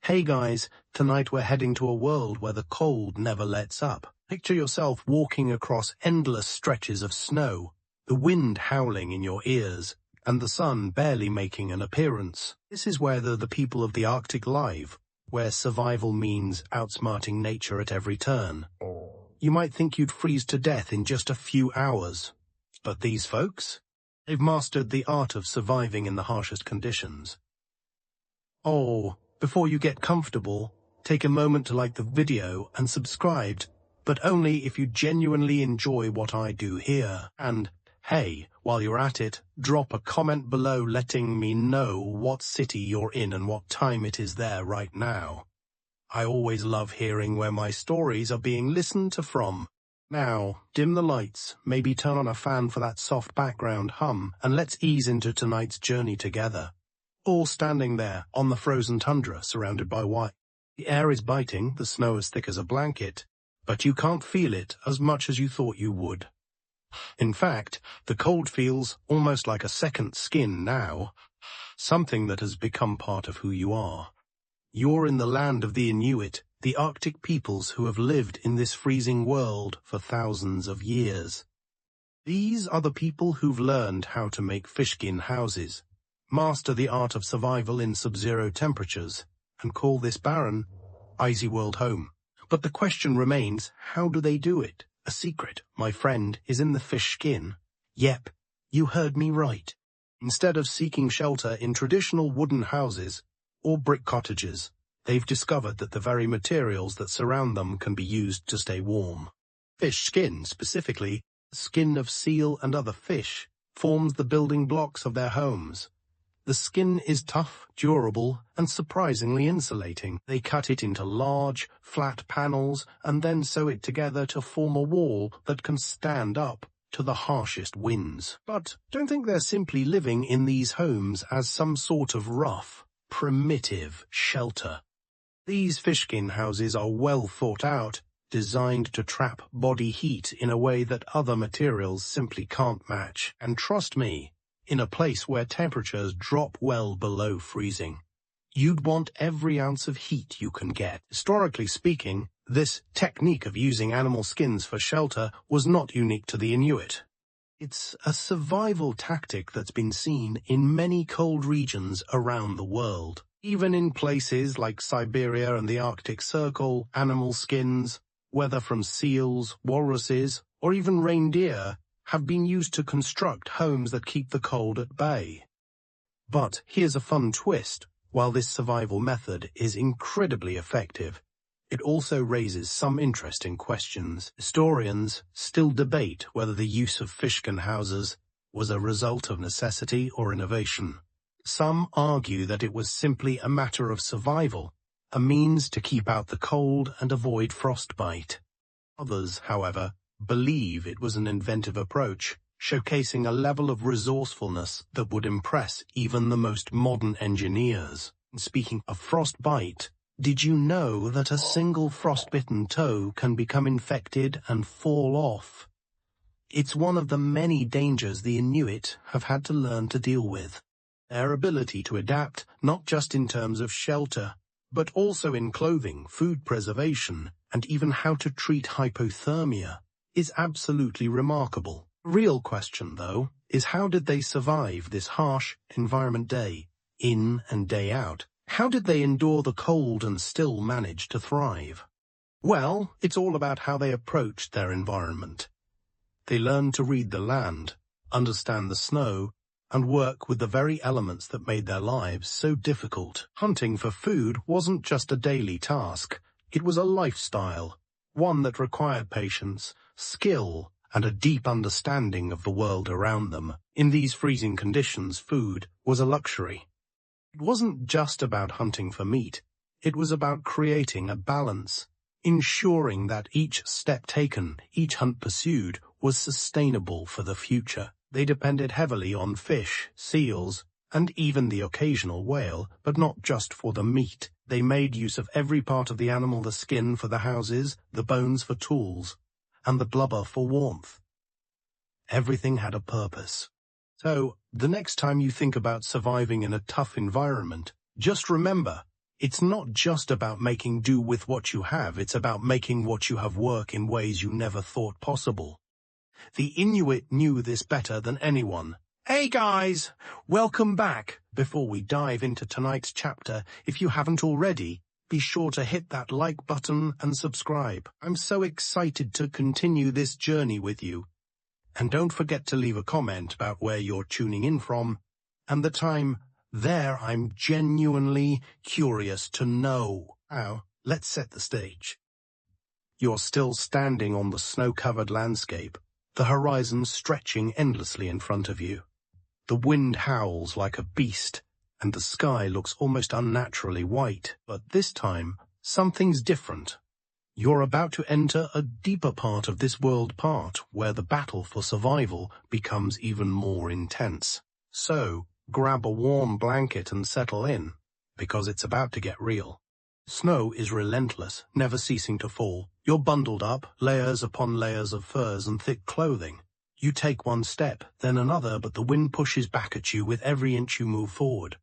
Hey guys, tonight we're heading to a world where the cold never lets up. Picture yourself walking across endless stretches of snow, the wind howling in your ears, and the sun barely making an appearance. This is where the people of the Arctic live, where survival means outsmarting nature at every turn. You might think you'd freeze to death in just a few hours, but these folks? They've mastered the art of surviving in the harshest conditions. Before you get comfortable, take a moment to like the video and subscribe, but only if you genuinely enjoy what I do here. And, hey, while you're at it, drop a comment below letting me know what city you're in and what time it is there right now. I always love hearing where my stories are being listened to from. Now, dim the lights, maybe turn on a fan for that soft background hum, and let's ease into tonight's journey together. All standing there on the frozen tundra surrounded by white. The air is biting, the snow as thick as a blanket, but you can't feel it as much as you thought you would. In fact, the cold feels almost like a second skin now, something that has become part of who you are. You're in the land of the Inuit, the Arctic peoples who have lived in this freezing world for thousands of years. These are the people who've learned how to make fishskin houses, master the art of survival in sub-zero temperatures, and call this barren, icy world home. But the question remains, how do they do it? A secret, my friend, is in the fish skin. Yep, you heard me right. Instead of seeking shelter in traditional wooden houses or brick cottages, they've discovered that the very materials that surround them can be used to stay warm. Fish skin, specifically, the skin of seal and other fish, forms the building blocks of their homes. The skin is tough, durable, and surprisingly insulating. They cut it into large, flat panels and then sew it together to form a wall that can stand up to the harshest winds. But don't think they're simply living in these homes as some sort of rough, primitive shelter. These fishskin houses are well thought out, designed to trap body heat in a way that other materials simply can't match. And trust me, in a place where temperatures drop well below freezing, you'd want every ounce of heat you can get. Historically speaking, this technique of using animal skins for shelter was not unique to the Inuit. It's a survival tactic that's been seen in many cold regions around the world. Even in places like Siberia and the Arctic Circle, animal skins, whether from seals, walruses, or even reindeer, have been used to construct homes that keep the cold at bay. But here's a fun twist. While this survival method is incredibly effective, it also raises some interesting questions. Historians still debate whether the use of fishskin houses was a result of necessity or innovation. Some argue that it was simply a matter of survival, a means to keep out the cold and avoid frostbite. Others, however, believe it was an inventive approach, showcasing a level of resourcefulness that would impress even the most modern engineers. Speaking of frostbite, did you know that a single frostbitten toe can become infected and fall off? It's one of the many dangers the Inuit have had to learn to deal with. Their ability to adapt, not just in terms of shelter, but also in clothing, food preservation, and even how to treat hypothermia, is absolutely remarkable. The real question, though, is how did they survive this harsh environment day in and day out? How did they endure the cold and still manage to thrive? Well, it's all about how they approached their environment. They learned to read the land, understand the snow, and work with the very elements that made their lives so difficult. Hunting for food wasn't just a daily task, it was a lifestyle, one that required patience, skill, and a deep understanding of the world around them. In these freezing conditions, food was a luxury. It wasn't just about hunting for meat, it was about creating a balance, ensuring that each step taken, each hunt pursued, was sustainable for the future. They depended heavily on fish, seals, and even the occasional whale, but not just for the meat. They made use of every part of the animal, the skin for the houses, the bones for tools, and the blubber for warmth. Everything had a purpose. So, the next time you think about surviving in a tough environment, just remember, It's not just about making do with what you have, it's about making what you have work in ways you never thought possible. The Inuit knew this better than anyone. Hey guys, welcome back. Before we dive into tonight's chapter, if you haven't already, be sure to hit that like button and subscribe. I'm so excited to continue this journey with you. And don't forget to leave a comment about where you're tuning in from and the time. I'm genuinely curious to know. Now, let's set the stage. You're still standing on the snow-covered landscape, the horizon stretching endlessly in front of you. The wind howls like a beast, and the sky looks almost unnaturally white. But this time, something's different. You're about to enter a deeper part of this world, part where the battle for survival becomes even more intense. So, grab a warm blanket and settle in, because it's about to get real. Snow is relentless, never ceasing to fall. You're bundled up, layers upon layers of furs and thick clothing. You take one step, then another, but the wind pushes back at you with every inch you move forward.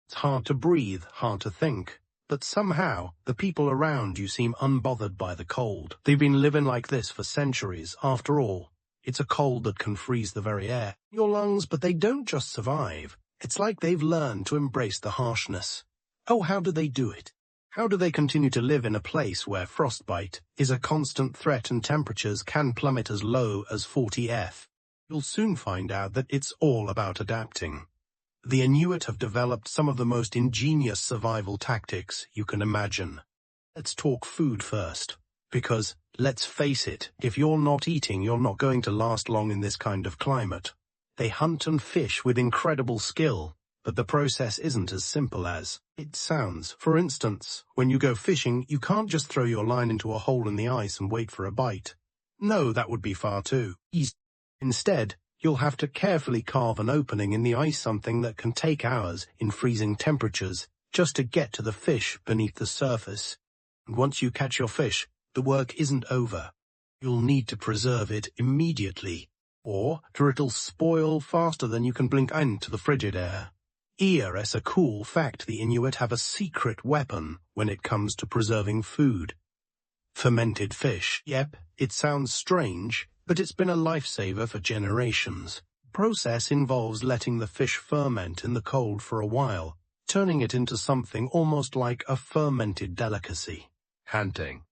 It's hard to breathe, hard to think. But somehow, the people around you seem unbothered by the cold. They've been living like this for centuries, after all. It's a cold that can freeze the very air in your lungs, but they don't just survive. It's like they've learned to embrace the harshness. Oh, how do they do it? How do they continue to live in a place where frostbite is a constant threat and temperatures can plummet as low as 40 F? You'll soon find out that it's all about adapting. The Inuit have developed some of the most ingenious survival tactics you can imagine. Let's talk food first, because, let's face it, if you're not eating, you're not going to last long in this kind of climate. They hunt and fish with incredible skill, but the process isn't as simple as it sounds. For instance, when you go fishing, you can't just throw your line into a hole in the ice and wait for a bite. No, that would be far too easy. Instead, you'll have to carefully carve an opening in the ice, something that can take hours in freezing temperatures, just to get to the fish beneath the surface. And once you catch your fish, the work isn't over. You'll need to preserve it immediately, or it'll spoil faster than you can blink into the frigid air. As a cool fact, the Inuit have a secret weapon when it comes to preserving food. Fermented fish. Yep, it sounds strange, but it's been a lifesaver for generations. The process involves letting the fish ferment in the cold for a while, turning it into something almost like a fermented delicacy. Hunting.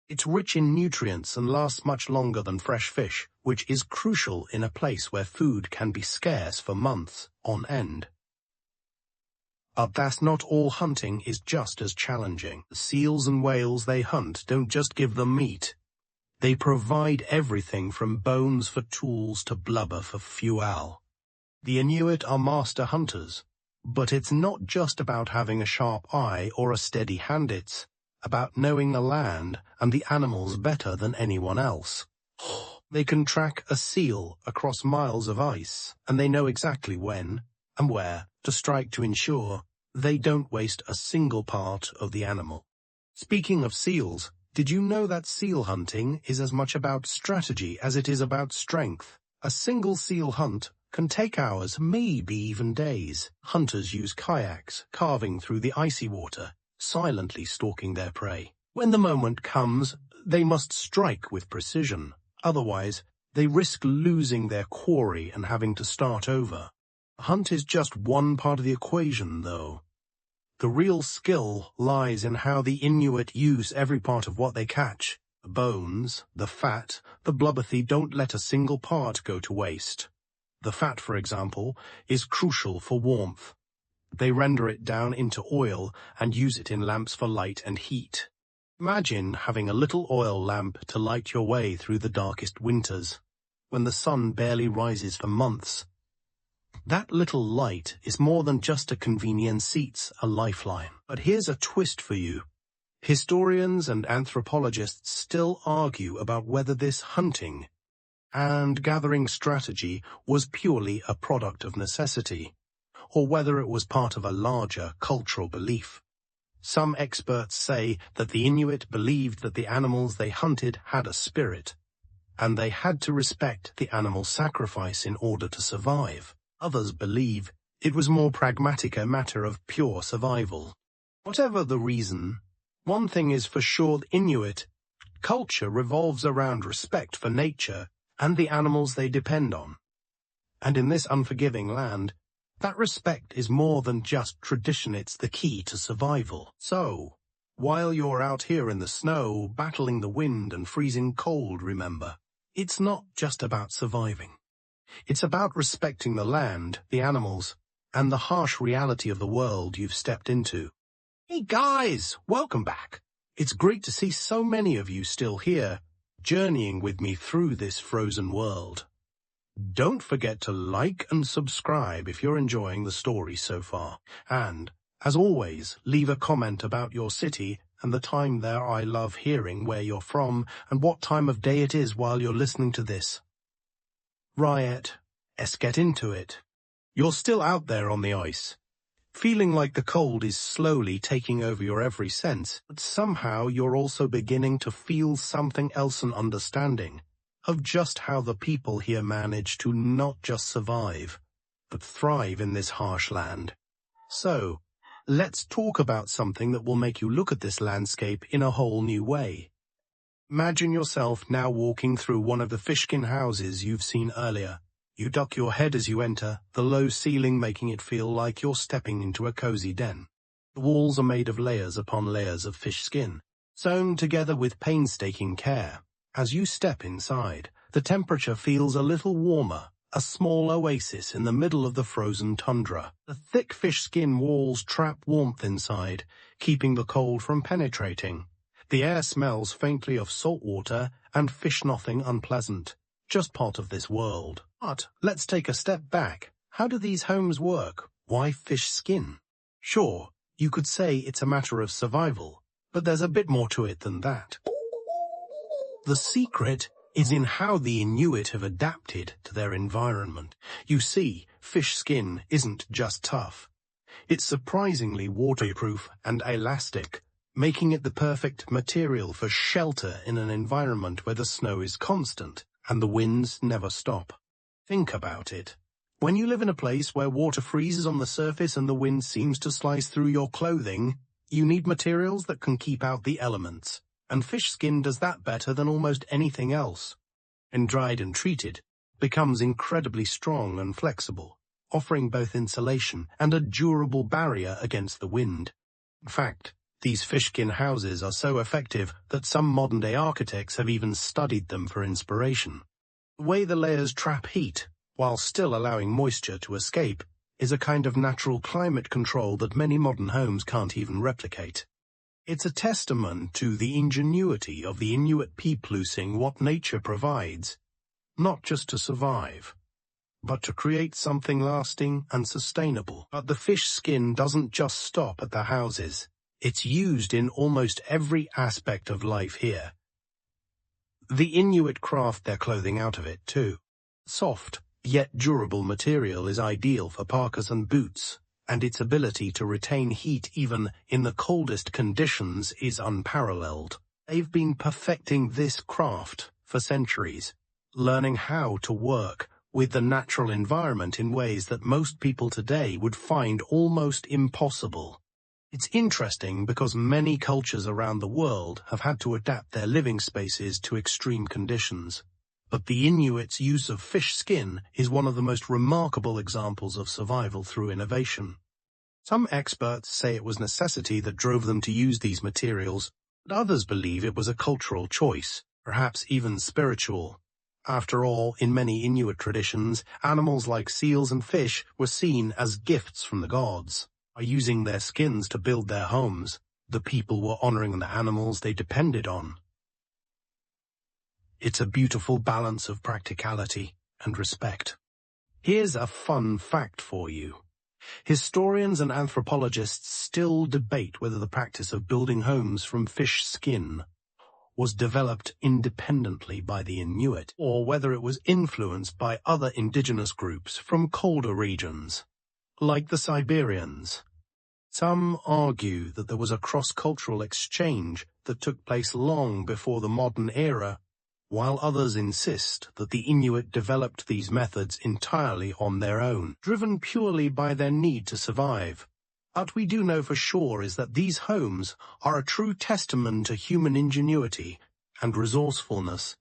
It's rich in nutrients and lasts much longer than fresh fish, which is crucial in a place where food can be scarce for months on end. But that's not all. Hunting is just as challenging. The seals and whales they hunt don't just give them meat. They provide everything from bones for tools to blubber for fuel. The Inuit are master hunters, but it's not just about having a sharp eye or a steady hand. It's about knowing the land and the animals better than anyone else. They can track a seal across miles of ice, and they know exactly when and where to strike to ensure they don't waste a single part of the animal. Speaking of seals, did you know that seal hunting is as much about strategy as it is about strength? A single seal hunt can take hours, maybe even days. Hunters use kayaks, carving through the icy water, silently stalking their prey. When the moment comes, they must strike with precision. Otherwise, they risk losing their quarry and having to start over. The hunt is just one part of the equation, though. The real skill lies in how the Inuit use every part of what they catch. The bones, the fat, the blubber. They don't let a single part go to waste. The fat, for example, is crucial for warmth. They render it down into oil and use it in lamps for light and heat. Imagine having a little oil lamp to light your way through the darkest winters, when the sun barely rises for months. That little light is more than just a convenience, it's a lifeline. But here's a twist for you. Historians and anthropologists still argue about whether this hunting and gathering strategy was purely a product of necessity, or whether it was part of a larger cultural belief. Some experts say that the Inuit believed that the animals they hunted had a spirit, and they had to respect the animal sacrifice in order to survive. Others believe it was more pragmatic, a matter of pure survival. Whatever the reason, one thing is for sure: Inuit culture revolves around respect for nature and the animals they depend on. And in this unforgiving land, that respect is more than just tradition, it's the key to survival. So, while you're out here in the snow, battling the wind and freezing cold, remember, it's not just about surviving. It's about respecting the land, the animals, and the harsh reality of the world you've stepped into. Hey guys, welcome back. It's great to see so many of you still here, journeying with me through this frozen world. Don't forget to like and subscribe if you're enjoying the story so far. And, as always, leave a comment about your city and the time there. I love hearing where you're from and what time of day it is while you're listening to this. Right, let's get into it. You're still out there on the ice, feeling like the cold is slowly taking over your every sense, but somehow you're also beginning to feel something else, an understanding of just how the people here manage to not just survive, but thrive in this harsh land. So, let's talk about something that will make you look at this landscape in a whole new way. Imagine yourself now walking through one of the fishskin houses you've seen earlier. You duck your head as you enter, the low ceiling making it feel like you're stepping into a cozy den. The walls are made of layers upon layers of fish skin, sewn together with painstaking care. As you step inside, the temperature feels a little warmer, a small oasis in the middle of the frozen tundra. The thick fish skin walls trap warmth inside, keeping the cold from penetrating. The air smells faintly of salt water and fish, nothing unpleasant, just part of this world. But let's take a step back. How do these homes work? Why fish skin? Sure, you could say it's a matter of survival, but there's a bit more to it than that. The secret is in how the Inuit have adapted to their environment. You see, fish skin isn't just tough. It's surprisingly waterproof and elastic, making it the perfect material for shelter in an environment where the snow is constant and the winds never stop. Think about it. When you live in a place where water freezes on the surface and the wind seems to slice through your clothing, you need materials that can keep out the elements. And fish skin does that better than almost anything else. And dried and treated, becomes incredibly strong and flexible, offering both insulation and a durable barrier against the wind. In fact, these fishskin houses are so effective that some modern-day architects have even studied them for inspiration. The way the layers trap heat, while still allowing moisture to escape, is a kind of natural climate control that many modern homes can't even replicate. It's a testament to the ingenuity of the Inuit people using what nature provides, not just to survive, but to create something lasting and sustainable. But the fish skin doesn't just stop at the houses. It's used in almost every aspect of life here. The Inuit craft their clothing out of it too. Soft, yet durable material is ideal for parkas and boots, and its ability to retain heat even in the coldest conditions is unparalleled. They've been perfecting this craft for centuries, learning how to work with the natural environment in ways that most people today would find almost impossible. It's interesting because many cultures around the world have had to adapt their living spaces to extreme conditions. But the Inuits' use of fish skin is one of the most remarkable examples of survival through innovation. Some experts say it was necessity that drove them to use these materials, but others believe it was a cultural choice, perhaps even spiritual. After all, in many Inuit traditions, animals like seals and fish were seen as gifts from the gods. By using their skins to build their homes, the people were honoring the animals they depended on. It's a beautiful balance of practicality and respect. Here's a fun fact for you. Historians and anthropologists still debate whether the practice of building homes from fish skin was developed independently by the Inuit, or whether it was influenced by other indigenous groups from colder regions, like the Siberians. Some argue that there was a cross-cultural exchange that took place long before the modern era, while others insist that the Inuit developed these methods entirely on their own, driven purely by their need to survive. What we do know for sure is that these homes are a true testament to human ingenuity and resourcefulness.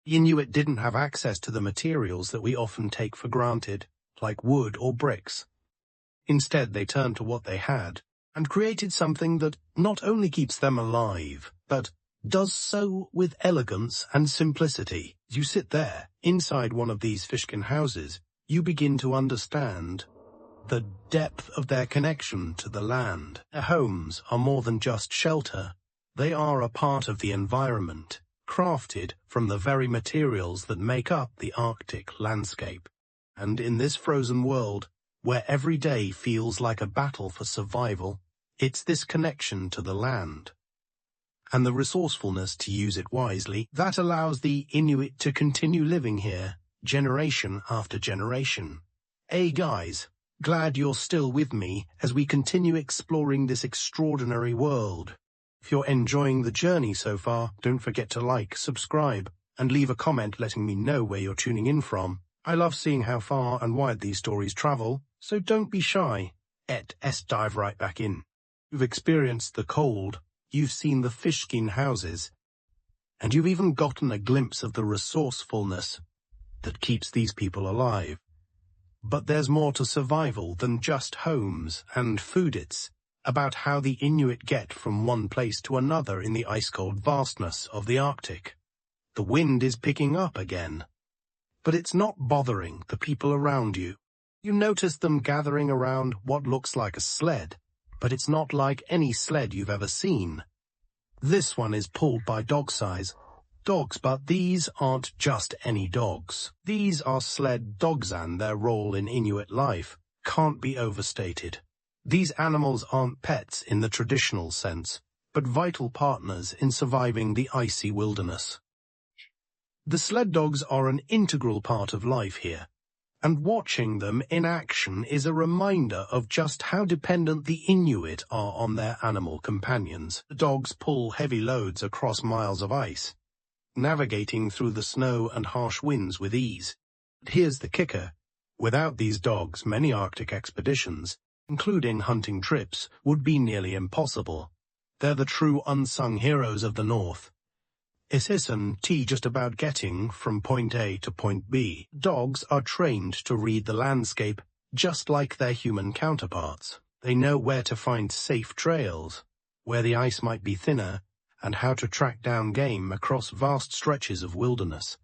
The Inuit didn't have access to the materials that we often take for granted, like wood or bricks. Instead, they turned to what they had and created something that not only keeps them alive, but does so with elegance and simplicity. As you sit there, inside one of these fishkin houses, you begin to understand the depth of their connection to the land. Their homes are more than just shelter. They are a part of the environment, crafted from the very materials that make up the Arctic landscape. And in this frozen world, where every day feels like a battle for survival, it's this connection to the land and the resourcefulness to use it wisely that allows the Inuit to continue living here, generation after generation. Hey guys, glad you're still with me as we continue exploring this extraordinary world. If you're enjoying the journey so far, don't forget to like, subscribe, and leave a comment letting me know where you're tuning in from. I love seeing how far and wide these stories travel, so don't be shy. Let's dive right back in. You've experienced the cold, you've seen the fishkin houses, and you've even gotten a glimpse of the resourcefulness that keeps these people alive. But there's more to survival than just homes and food. It's about how the Inuit get from one place to another in the ice-cold vastness of the Arctic. The wind is picking up again, but it's not bothering the people around you. You notice them gathering around what looks like a sled, but it's not like any sled you've ever seen. This one is pulled by dog-size dogs, but these aren't just any dogs. These are sled dogs, and their role in Inuit life can't be overstated. These animals aren't pets in the traditional sense, but vital partners in surviving the icy wilderness. The sled dogs are an integral part of life here, and watching them in action is a reminder of just how dependent the Inuit are on their animal companions. The dogs pull heavy loads across miles of ice, navigating through the snow and harsh winds with ease. But here's the kicker. Without these dogs, many Arctic expeditions, including hunting trips, would be nearly impossible. They're the true unsung heroes of the North. It isn't just about getting from point A to point B. Dogs are trained to read the landscape just like their human counterparts. They know where to find safe trails, where the ice might be thinner, and how to track down game across vast stretches of wilderness.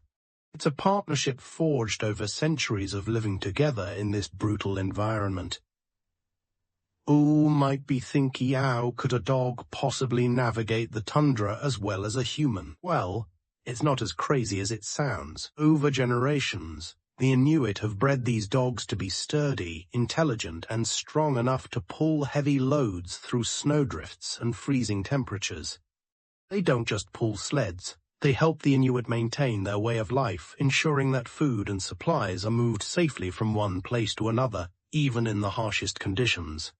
It's a partnership forged over centuries of living together in this brutal environment. You might be thinking, how could a dog possibly navigate the tundra as well as a human? Well, it's not as crazy as it sounds. Over generations, the Inuit have bred these dogs to be sturdy, intelligent, and strong enough to pull heavy loads through snowdrifts and freezing temperatures. They don't just pull sleds. They help the Inuit maintain their way of life, ensuring that food and supplies are moved safely from one place to another, even in the harshest conditions.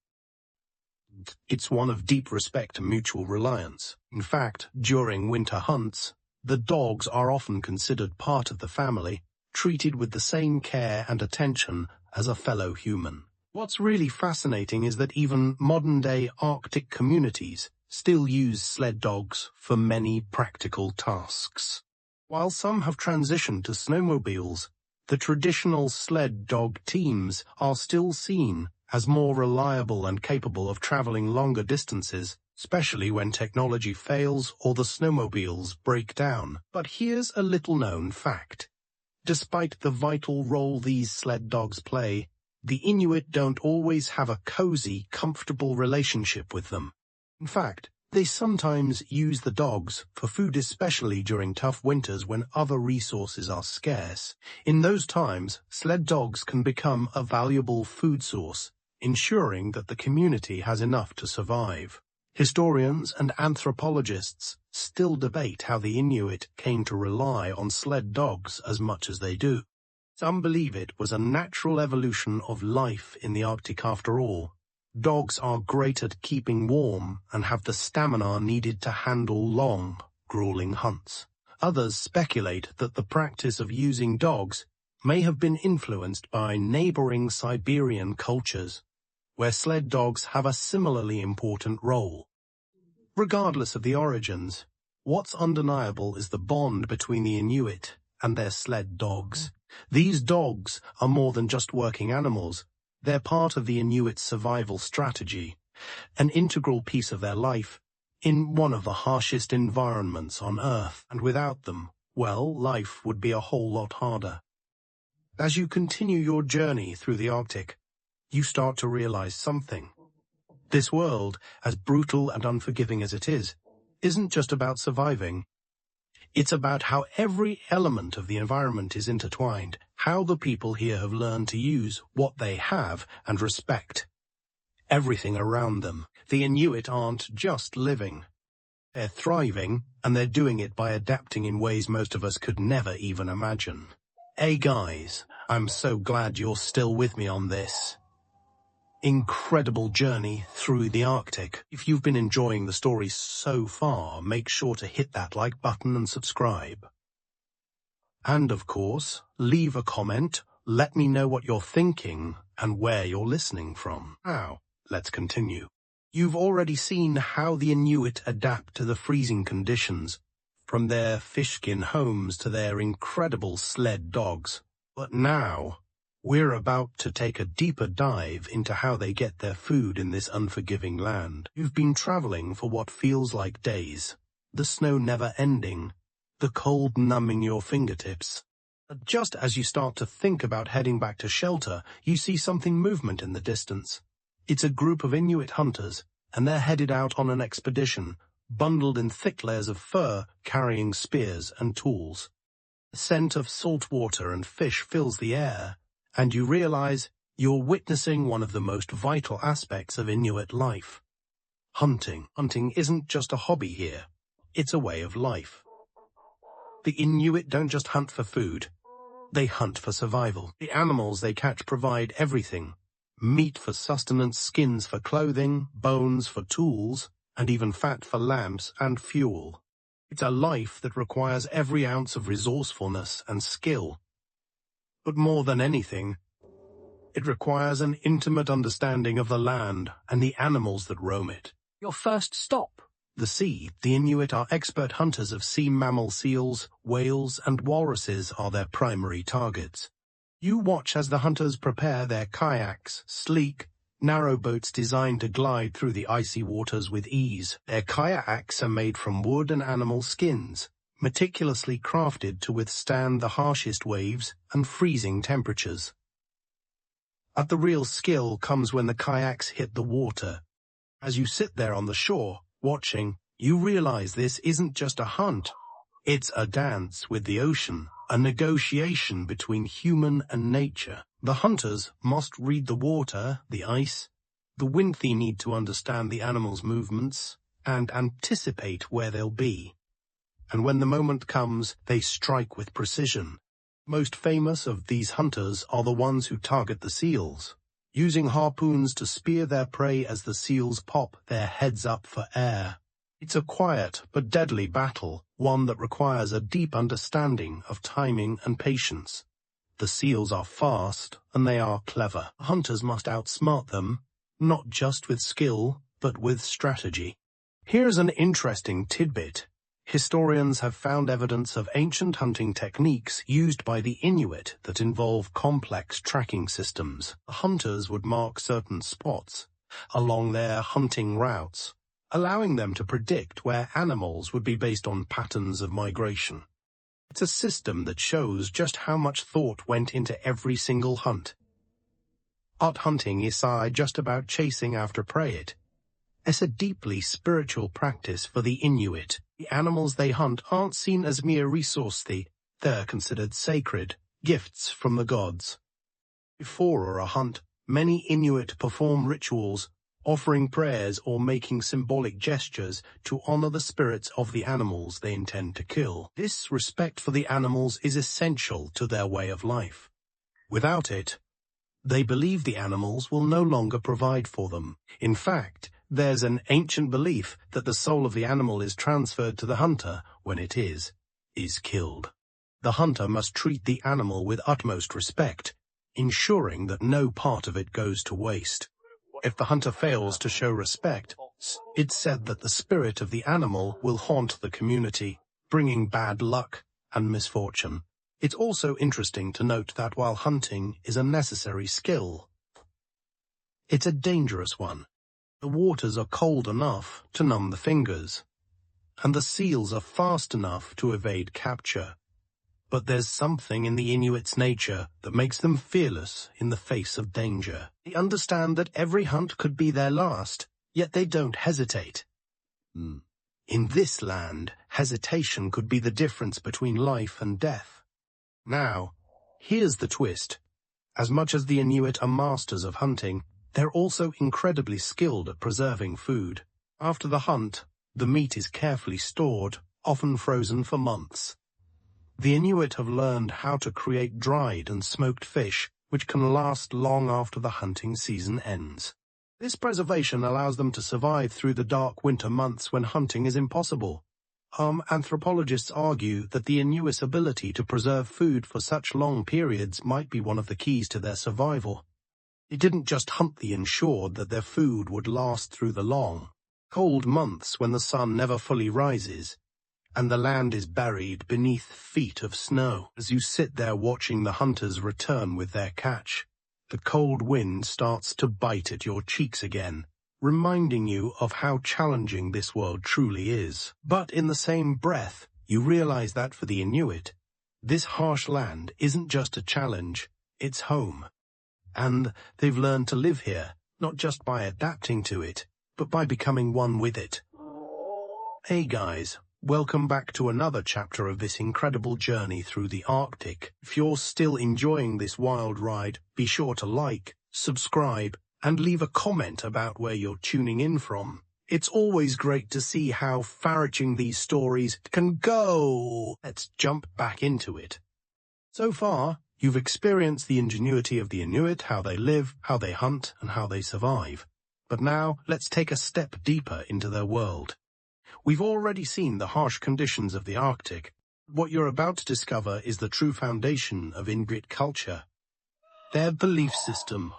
It's one of deep respect and mutual reliance. In fact, during winter hunts, the dogs are often considered part of the family, treated with the same care and attention as a fellow human. What's really fascinating is that even modern-day Arctic communities still use sled dogs for many practical tasks. While some have transitioned to snowmobiles, the traditional sled dog teams are still seen as more reliable and capable of traveling longer distances, especially when technology fails or the snowmobiles break down. But here's a little-known fact. Despite the vital role these sled dogs play, the Inuit don't always have a cozy, comfortable relationship with them. In fact, they sometimes use the dogs for food, especially during tough winters when other resources are scarce. In those times, sled dogs can become a valuable food source, ensuring that the community has enough to survive. Historians and anthropologists still debate how the Inuit came to rely on sled dogs as much as they do. Some believe it was a natural evolution of life in the Arctic after all. Dogs are great at keeping warm and have the stamina needed to handle long, grueling hunts. Others speculate that the practice of using dogs may have been influenced by neighboring Siberian cultures, where sled dogs have a similarly important role. Regardless of the origins, what's undeniable is the bond between the Inuit and their sled dogs. These dogs are more than just working animals. They're part of the Inuit survival strategy, an integral piece of their life in one of the harshest environments on Earth. And without them, well, life would be a whole lot harder. As you continue your journey through the Arctic, you start to realize something. This world, as brutal and unforgiving as it is, isn't just about surviving. It's about how every element of the environment is intertwined, how the people here have learned to use what they have and respect everything around them. The Inuit aren't just living. They're thriving, and they're doing it by adapting in ways most of us could never even imagine. Hey guys, I'm so glad you're still with me on this incredible journey through the Arctic. If you've been enjoying the story so far, make sure to hit that like button and subscribe. And of course, leave a comment, let me know what you're thinking and where you're listening from. Now, let's continue. You've already seen how the Inuit adapt to the freezing conditions, from their fishskin homes to their incredible sled dogs. But now, we're about to take a deeper dive into how they get their food in this unforgiving land. You've been traveling for what feels like days, the snow never ending, the cold numbing your fingertips. But just as you start to think about heading back to shelter, you see something movement in the distance. It's a group of Inuit hunters, and they're headed out on an expedition, bundled in thick layers of fur, carrying spears and tools. The scent of salt water and fish fills the air, and you realize you're witnessing one of the most vital aspects of Inuit life. Hunting. Hunting isn't just a hobby here. It's a way of life. The Inuit don't just hunt for food. They hunt for survival. The animals they catch provide everything. Meat for sustenance, skins for clothing, bones for tools, and even fat for lamps and fuel. It's a life that requires every ounce of resourcefulness and skill. But more than anything, it requires an intimate understanding of the land and the animals that roam it. Your first stop. The sea. The Inuit are expert hunters of sea mammal seals, whales, and walruses are their primary targets. You watch as the hunters prepare their kayaks, sleek, narrow boats designed to glide through the icy waters with ease. Their kayaks are made from wood and animal skins, meticulously crafted to withstand the harshest waves and freezing temperatures. But the real skill comes when the kayaks hit the water. As you sit there on the shore, watching, you realize this isn't just a hunt. It's a dance with the ocean, a negotiation between human and nature. The hunters must read the water, the ice, the wind. They need to understand the animals' movements and anticipate where they'll be. And when the moment comes, they strike with precision. Most famous of these hunters are the ones who target the seals, using harpoons to spear their prey as the seals pop their heads up for air. It's a quiet but deadly battle, one that requires a deep understanding of timing and patience. The seals are fast, and they are clever. Hunters must outsmart them, not just with skill, but with strategy. Here's an interesting tidbit. Historians have found evidence of ancient hunting techniques used by the Inuit that involve complex tracking systems. The hunters would mark certain spots along their hunting routes, allowing them to predict where animals would be based on patterns of migration. It's a system that shows just how much thought went into every single hunt. Art hunting isn't just about chasing after prey. It's a deeply spiritual practice for the Inuit. The animals they hunt aren't seen as mere resources. They're considered sacred, gifts from the gods. Before a hunt, many Inuit perform rituals, offering prayers or making symbolic gestures to honor the spirits of the animals they intend to kill. This respect for the animals is essential to their way of life. Without it, they believe the animals will no longer provide for them. In fact, there's an ancient belief that the soul of the animal is transferred to the hunter when it is killed. The hunter must treat the animal with utmost respect, ensuring that no part of it goes to waste. If the hunter fails to show respect, it's said that the spirit of the animal will haunt the community, bringing bad luck and misfortune. It's also interesting to note that while hunting is a necessary skill, it's a dangerous one. The waters are cold enough to numb the fingers, and the seals are fast enough to evade capture. But there's something in the Inuits' nature that makes them fearless in the face of danger. They understand that every hunt could be their last, yet they don't hesitate. In this land, hesitation could be the difference between life and death. Now, here's the twist. As much as the Inuit are masters of hunting, they're also incredibly skilled at preserving food. After the hunt, the meat is carefully stored, often frozen for months. The Inuit have learned how to create dried and smoked fish, which can last long after the hunting season ends. This preservation allows them to survive through the dark winter months when hunting is impossible. Anthropologists argue that the Inuits' ability to preserve food for such long periods might be one of the keys to their survival. They didn't just hunt the ensured that their food would last through the long, cold months when the sun never fully rises, and the land is buried beneath feet of snow. As you sit there watching the hunters return with their catch, the cold wind starts to bite at your cheeks again, reminding you of how challenging this world truly is. But in the same breath, you realize that for the Inuit, this harsh land isn't just a challenge, it's home. And they've learned to live here, not just by adapting to it, but by becoming one with it. Hey guys. Welcome back to another chapter of this incredible journey through the Arctic. If you're still enjoying this wild ride, be sure to like, subscribe, and leave a comment about where you're tuning in from. It's always great to see how far-reaching these stories can go. Let's jump back into it. So far, you've experienced the ingenuity of the Inuit, how they live, how they hunt, and how they survive. But now, let's take a step deeper into their world. We've already seen the harsh conditions of the Arctic. What you're about to discover is the true foundation of Inuit culture. Their belief system.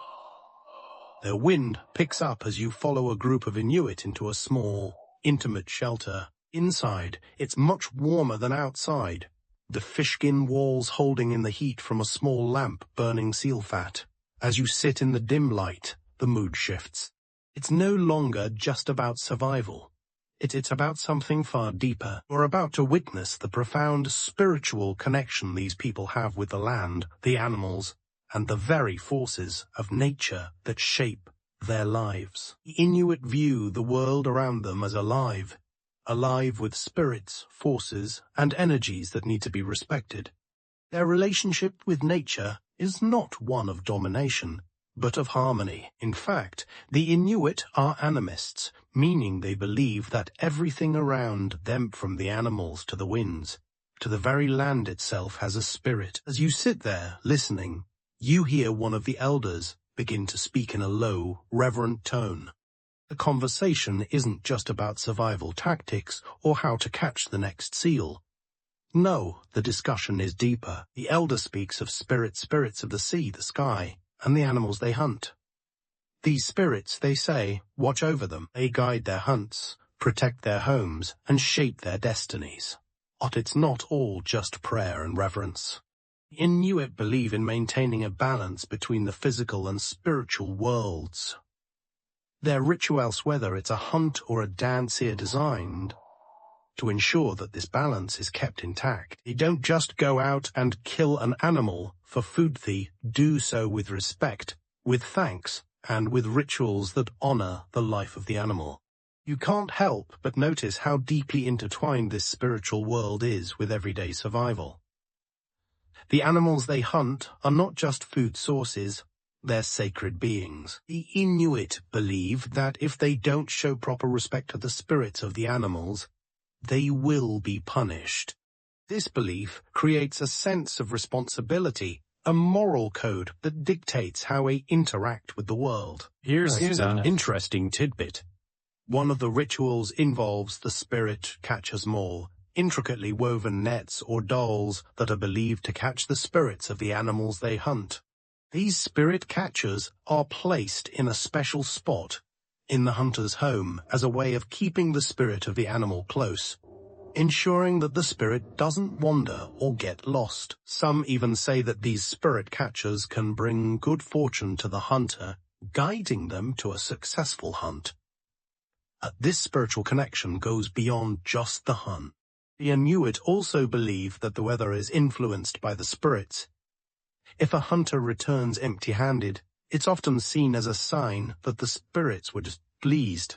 Their wind picks up as you follow a group of Inuit into a small, intimate shelter. Inside, it's much warmer than outside, the fishskin walls holding in the heat from a small lamp burning seal fat. As you sit in the dim light, the mood shifts. It's no longer just about survival. It's about something far deeper. We're about to witness the profound spiritual connection these people have with the land, the animals, and the very forces of nature that shape their lives. The Inuit view the world around them as alive with spirits, forces, and energies that need to be respected. Their relationship with nature is not one of domination, but of harmony. In fact, the Inuit are animists, meaning they believe that everything around them, from the animals to the winds, to the very land itself, has a spirit. As you sit there, listening, you hear one of the elders begin to speak in a low, reverent tone. The conversation isn't just about survival tactics or how to catch the next seal. No, the discussion is deeper. The elder speaks of spirits of the sea, the sky, and the animals they hunt. These spirits, they say, watch over them. They guide their hunts, protect their homes, and shape their destinies. But it's not all just prayer and reverence. The Inuit believe in maintaining a balance between the physical and spiritual worlds. Their rituals, whether it's a hunt or a dance, are designed to ensure that this balance is kept intact. They don't just go out and kill an animal for food. They do so with respect, with thanks, and with rituals that honor the life of the animal. You can't help but notice how deeply intertwined this spiritual world is with everyday survival. The animals they hunt are not just food sources, they're sacred beings. The Inuit believe that if they don't show proper respect to the spirits of the animals, they will be punished. This belief creates a sense of responsibility, a moral code that dictates how we interact with the world. Here's an interesting tidbit. One of the rituals involves the spirit catcher's maul, intricately woven nets or dolls that are believed to catch the spirits of the animals they hunt. These spirit catchers are placed in a special spot in the hunter's home as a way of keeping the spirit of the animal close, ensuring that the spirit doesn't wander or get lost. Some even say that these spirit catchers can bring good fortune to the hunter, guiding them to a successful hunt. This spiritual connection goes beyond just the hunt. The Inuit also believe that the weather is influenced by the spirits. If a hunter returns empty-handed, it's often seen as a sign that the spirits were displeased.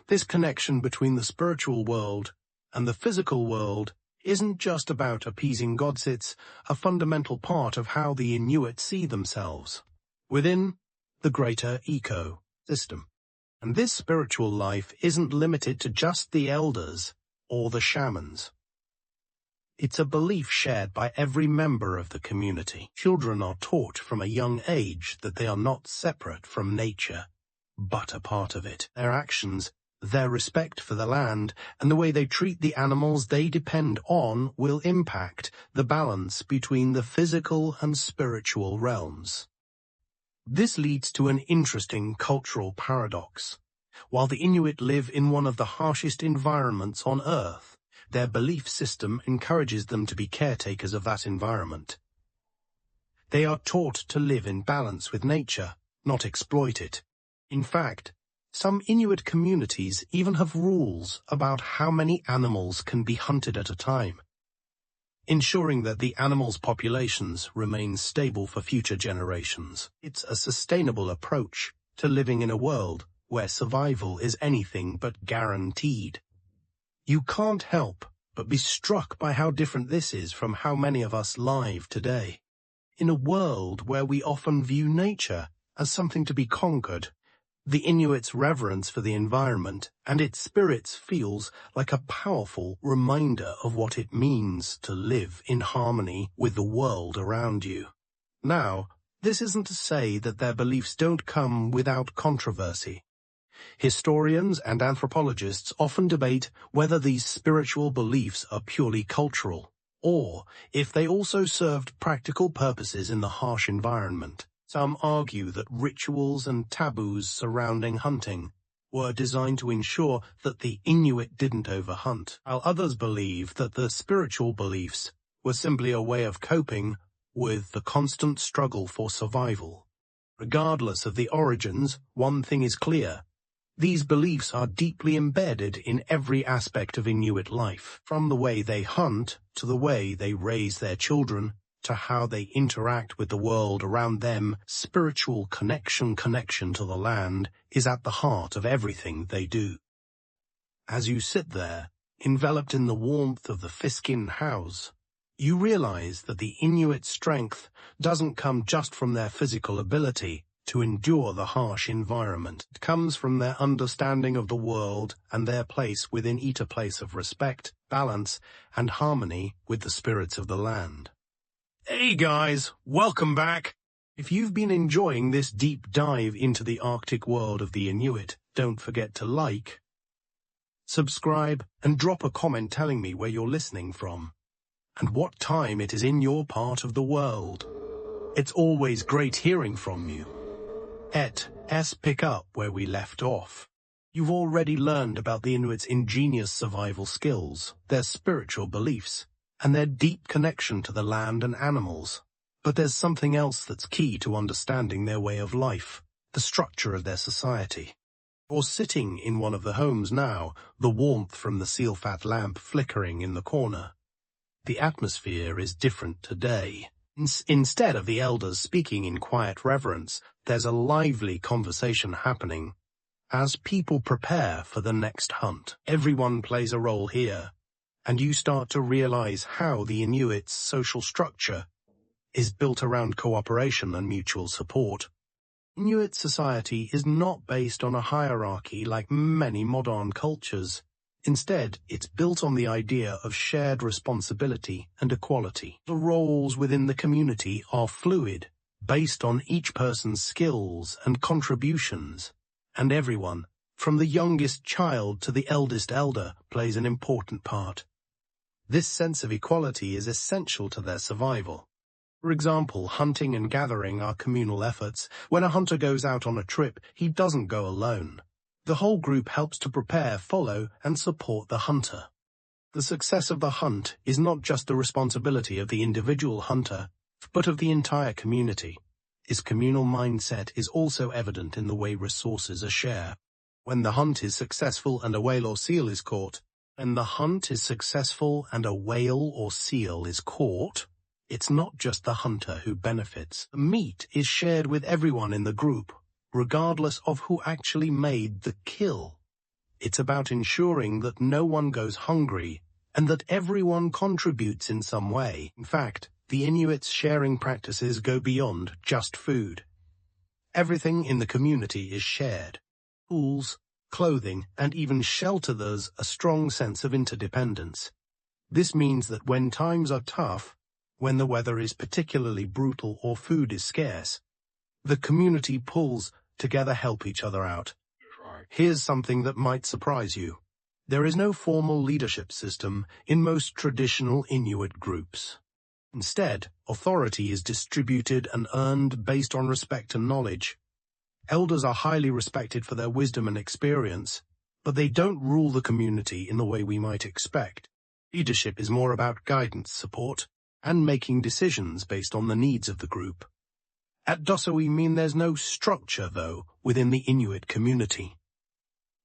This connection between the spiritual world and the physical world isn't just about appeasing gods, it's a fundamental part of how the Inuit see themselves within the greater ecosystem. And this spiritual life isn't limited to just the elders or the shamans. It's a belief shared by every member of the community. Children are taught from a young age that they are not separate from nature, but a part of it. Their actions, their respect for the land, and the way they treat the animals they depend on will impact the balance between the physical and spiritual realms. This leads to an interesting cultural paradox. While the Inuit live in one of the harshest environments on Earth, their belief system encourages them to be caretakers of that environment. They are taught to live in balance with nature, not exploit it. In fact, some Inuit communities even have rules about how many animals can be hunted at a time, ensuring that the animals' populations remain stable for future generations. It's a sustainable approach to living in a world where survival is anything but guaranteed. You can't help but be struck by how different this is from how many of us live today. In a world where we often view nature as something to be conquered, the Inuits' reverence for the environment and its spirits feels like a powerful reminder of what it means to live in harmony with the world around you. Now, this isn't to say that their beliefs don't come without controversy. Historians and anthropologists often debate whether these spiritual beliefs are purely cultural, or if they also served practical purposes in the harsh environment. Some argue that rituals and taboos surrounding hunting were designed to ensure that the Inuit didn't overhunt, while others believe that the spiritual beliefs were simply a way of coping with the constant struggle for survival. Regardless of the origins, one thing is clear. These beliefs are deeply embedded in every aspect of Inuit life, from the way they hunt to the way they raise their children, to how they interact with the world around them. Spiritual connection to the land is at the heart of everything they do. As you sit there, enveloped in the warmth of the Fiskin house, you realize that the Inuit strength doesn't come just from their physical ability to endure the harsh environment. It comes from their understanding of the world and their place within it, a place of respect, balance, and harmony with the spirits of the land. Hey guys, welcome back. If you've been enjoying this deep dive into the Arctic world of the Inuit, don't forget to like, subscribe, and drop a comment telling me where you're listening from and what time it is in your part of the world. It's always great hearing from you. Let's pick up where we left off. You've already learned about the Inuits' ingenious survival skills, their spiritual beliefs, and their deep connection to the land and animals. But there's something else that's key to understanding their way of life, the structure of their society. You're sitting in one of the homes now, the warmth from the seal-fat lamp flickering in the corner. The atmosphere is different today. Instead of the elders speaking in quiet reverence, there's a lively conversation happening. As people prepare for the next hunt, everyone plays a role here, and you start to realize how the Inuit's social structure is built around cooperation and mutual support. Inuit society is not based on a hierarchy like many modern cultures. Instead, it's built on the idea of shared responsibility and equality. The roles within the community are fluid, based on each person's skills and contributions, and everyone, from the youngest child to the eldest elder, plays an important part. This sense of equality is essential to their survival. For example, hunting and gathering are communal efforts. When a hunter goes out on a trip, he doesn't go alone. The whole group helps to prepare, follow, and support the hunter. The success of the hunt is not just the responsibility of the individual hunter, but of the entire community. His communal mindset is also evident in the way resources are shared. When the hunt is successful and a whale or seal is caught, it's not just the hunter who benefits. The meat is shared with everyone in the group, regardless of who actually made the kill. It's about ensuring that no one goes hungry and that everyone contributes in some way. In fact, the Inuits' sharing practices go beyond just food. Everything in the community is shared. Tools, clothing, and even shelter. There's a strong sense of interdependence. This means that when times are tough, when the weather is particularly brutal or food is scarce, the community pulls together, help each other out. Here's something that might surprise you. There is no formal leadership system in most traditional Inuit groups. Instead, authority is distributed and earned based on respect and knowledge. Elders are highly respected for their wisdom and experience, but they don't rule the community in the way we might expect. Leadership is more about guidance, support, and making decisions based on the needs of the group. At Dossa we mean there's no structure, though, within the Inuit community.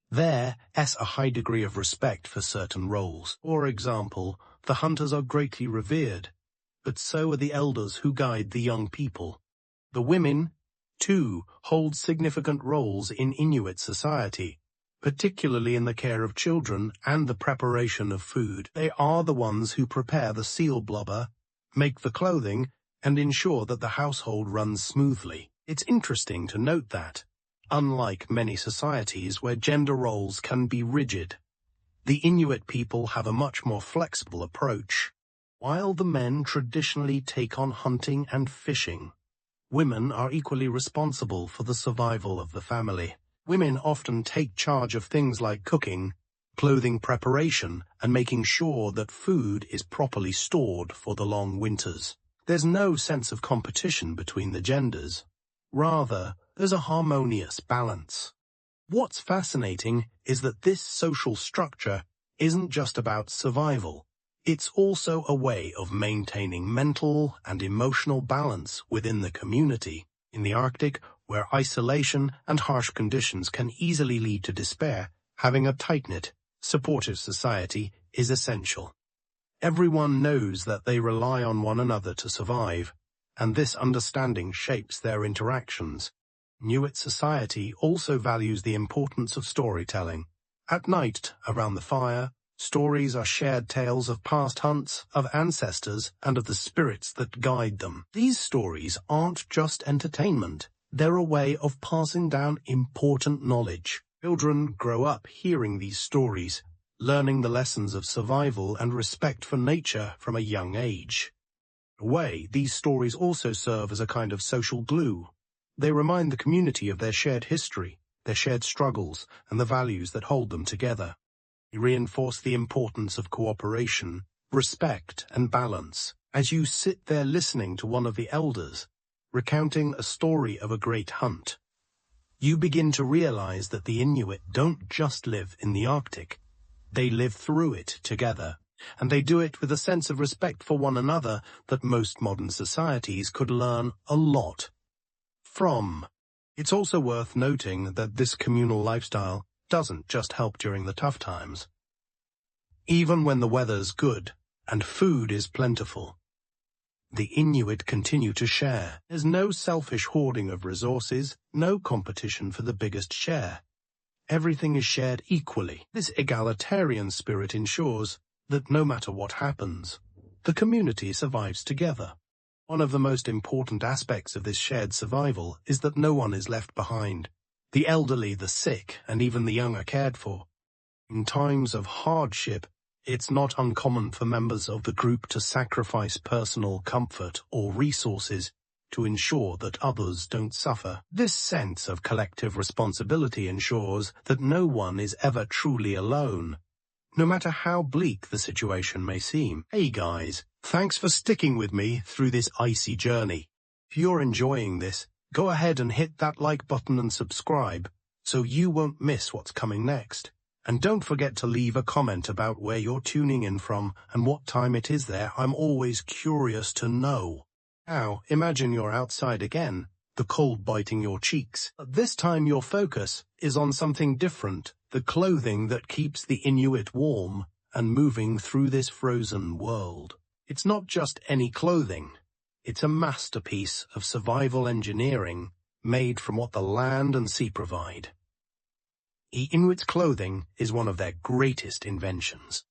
There's a high degree of respect for certain roles. For example, the hunters are greatly revered, but so are the elders who guide the young people. The women, too, hold significant roles in Inuit society, particularly in the care of children and the preparation of food. They are the ones who prepare the seal blubber, make the clothing, and ensure that the household runs smoothly. It's interesting to note that, unlike many societies where gender roles can be rigid, the Inuit people have a much more flexible approach. While the men traditionally take on hunting and fishing, women are equally responsible for the survival of the family. Women often take charge of things like cooking, clothing preparation, and making sure that food is properly stored for the long winters. There's no sense of competition between the genders. Rather, there's a harmonious balance. What's fascinating is that this social structure isn't just about survival. It's also a way of maintaining mental and emotional balance within the community. In the Arctic, where isolation and harsh conditions can easily lead to despair, having a tight-knit, supportive society is essential. Everyone knows that they rely on one another to survive, and this understanding shapes their interactions. Inuit society also values the importance of storytelling. At night, around the fire, stories are shared tales of past hunts, of ancestors, and of the spirits that guide them. These stories aren't just entertainment. They're a way of passing down important knowledge. Children grow up hearing these stories, learning the lessons of survival and respect for nature from a young age. In a way, these stories also serve as a kind of social glue. They remind the community of their shared history, their shared struggles, and the values that hold them together. They reinforce the importance of cooperation, respect, and balance. As you sit there listening to one of the elders, recounting a story of a great hunt, you begin to realize that the Inuit don't just live in the Arctic. They live through it together, and they do it with a sense of respect for one another that most modern societies could learn a lot from. It's also worth noting that this communal lifestyle doesn't just help during the tough times. Even when the weather's good and food is plentiful, the Inuit continue to share. There's no selfish hoarding of resources, no competition for the biggest share. Everything is shared equally. This egalitarian spirit ensures that no matter what happens, the community survives together. One of the most important aspects of this shared survival is that no one is left behind. The elderly, the sick, and even the young are cared for. In times of hardship, it's not uncommon for members of the group to sacrifice personal comfort or resources to ensure that others don't suffer. This sense of collective responsibility ensures that no one is ever truly alone. no matter how bleak the situation may seem. Hey guys, thanks for sticking with me through this icy journey. If you're enjoying this, go ahead and hit that like button and subscribe so you won't miss what's coming next. And don't forget to leave a comment about where you're tuning in from and what time it is there. I'm always curious to know. Now, imagine you're outside again, the cold biting your cheeks. But this time your focus is on something different, the clothing that keeps the Inuit warm and moving through this frozen world. It's not just any clothing. It's a masterpiece of survival engineering made from what the land and sea provide. The Inuit's clothing is one of their greatest inventions.